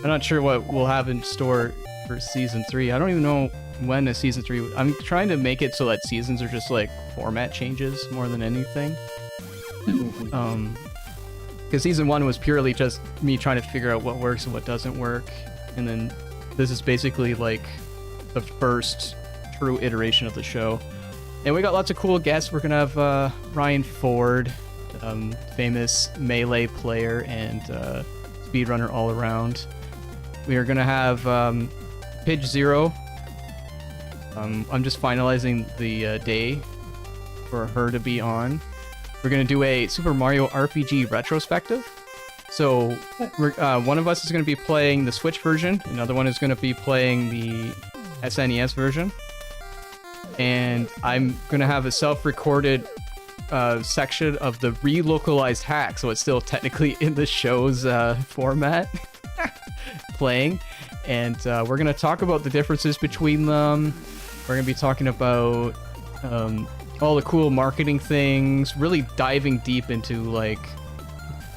I'm not sure what we'll have in store for season 3. I don't even know when a season 3. I'm trying to make it so that seasons are just like format changes more than anything. Because season 1 was purely just me trying to figure out what works and what doesn't work, and then this is basically like the first true iteration of the show. And we got lots of cool guests. We're gonna have Ryan Ford, famous Melee player and speedrunner all around. We are gonna have Pidge Zero. I'm just finalizing the day for her to be on. We're gonna do a Super Mario RPG retrospective. So one of us is gonna be playing the Switch version. Another one is gonna be playing the SNES version. And I'm gonna have a self-recorded section of the relocalized hack, so it's still technically in the show's format, playing. And we're gonna talk about the differences between them. We're gonna be talking about all the cool marketing things, really diving deep into like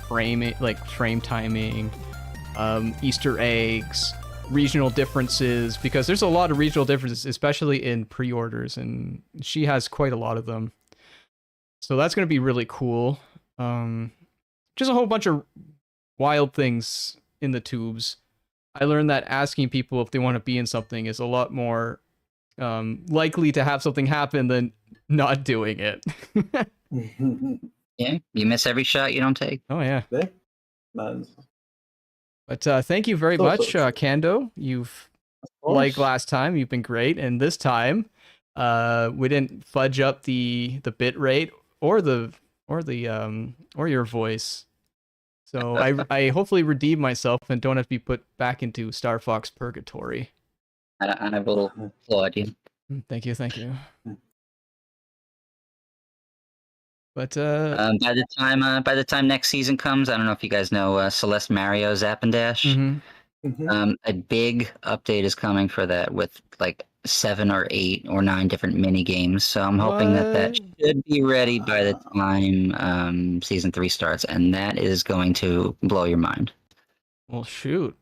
frame timing, Easter eggs, regional differences, because there's a lot of regional differences, especially in pre-orders, and she has quite a lot of them. So that's going to be really cool. Just a whole bunch of wild things in the tubes. I learned that asking people if they want to be in something is a lot more likely to have something happen than not doing it. Yeah, you miss every shot you don't take. Oh, yeah. Nice. But thank you very much, Kando. You've, like last time, you've been great. And this time, we didn't fudge up the bit rate or your voice. So I hopefully redeem myself and don't have to be put back into Star Fox Purgatory. And I will applaud you. Thank you. But by the time next season comes, I don't know if you guys know Celeste Mario Zap and Dash. A big update is coming for that with like 7 or 8 or 9 different mini games. So I'm hoping that should be ready by the time season 3 starts, and that is going to blow your mind. Well, shoot.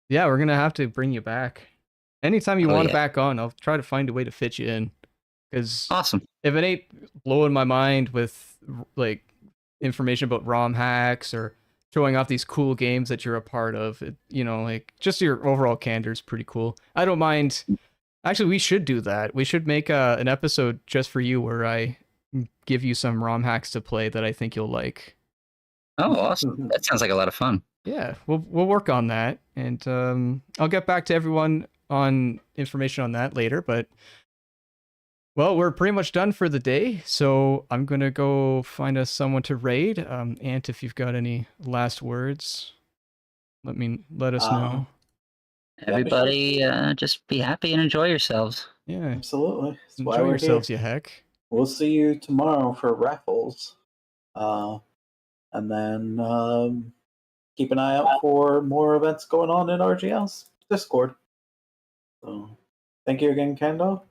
Yeah, we're gonna have to bring you back. Anytime you want back on, I'll try to find a way to fit you in. Because awesome. If it ain't blowing my mind with like information about ROM hacks or showing off these cool games that you're a part of, like just your overall candor is pretty cool. I don't mind. Actually, we should do that. We should make an episode just for you where I give you some ROM hacks to play that I think you'll like. Oh, awesome. That sounds like a lot of fun. Yeah, we'll work on that, and I'll get back to everyone on information on that later, but well, we're pretty much done for the day, so I'm gonna go find us someone to raid. Ant, if you've got any last words, let us know. Everybody, just be happy and enjoy yourselves. Yeah, absolutely. That's enjoy yourselves, you heck. We'll see you tomorrow for raffles, and then keep an eye out for more events going on in RGL's Discord. So, thank you again, Kando.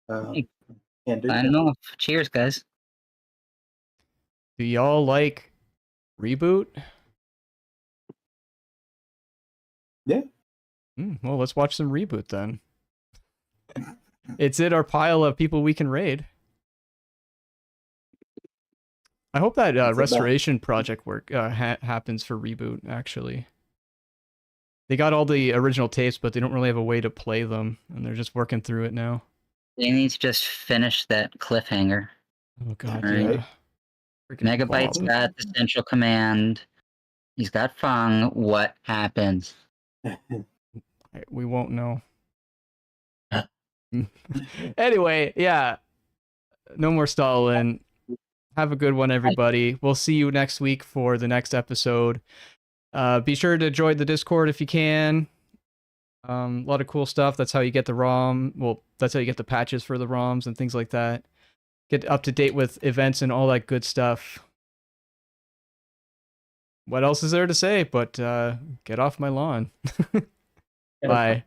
Signing off. Cheers, guys. Do y'all like Reboot? Yeah. Well, let's watch some Reboot then. It's in our pile of people we can raid. I hope that restoration project work happens for Reboot, actually. They got all the original tapes, but they don't really have a way to play them, and they're just working through it now. They need to just finish that cliffhanger. Oh, God, right. yeah. Megabyte's got the central command. He's got Fung. What happens? We won't know. Anyway, yeah. no more stalling. Have a good one, everybody. We'll see you next week for the next episode. Be sure to join the Discord if you can. A lot of cool stuff. That's how you get the ROM. Well, that's how you get the patches for the ROMs and things like that. Get up to date with events and all that good stuff. What else is there to say but get off my lawn? Bye.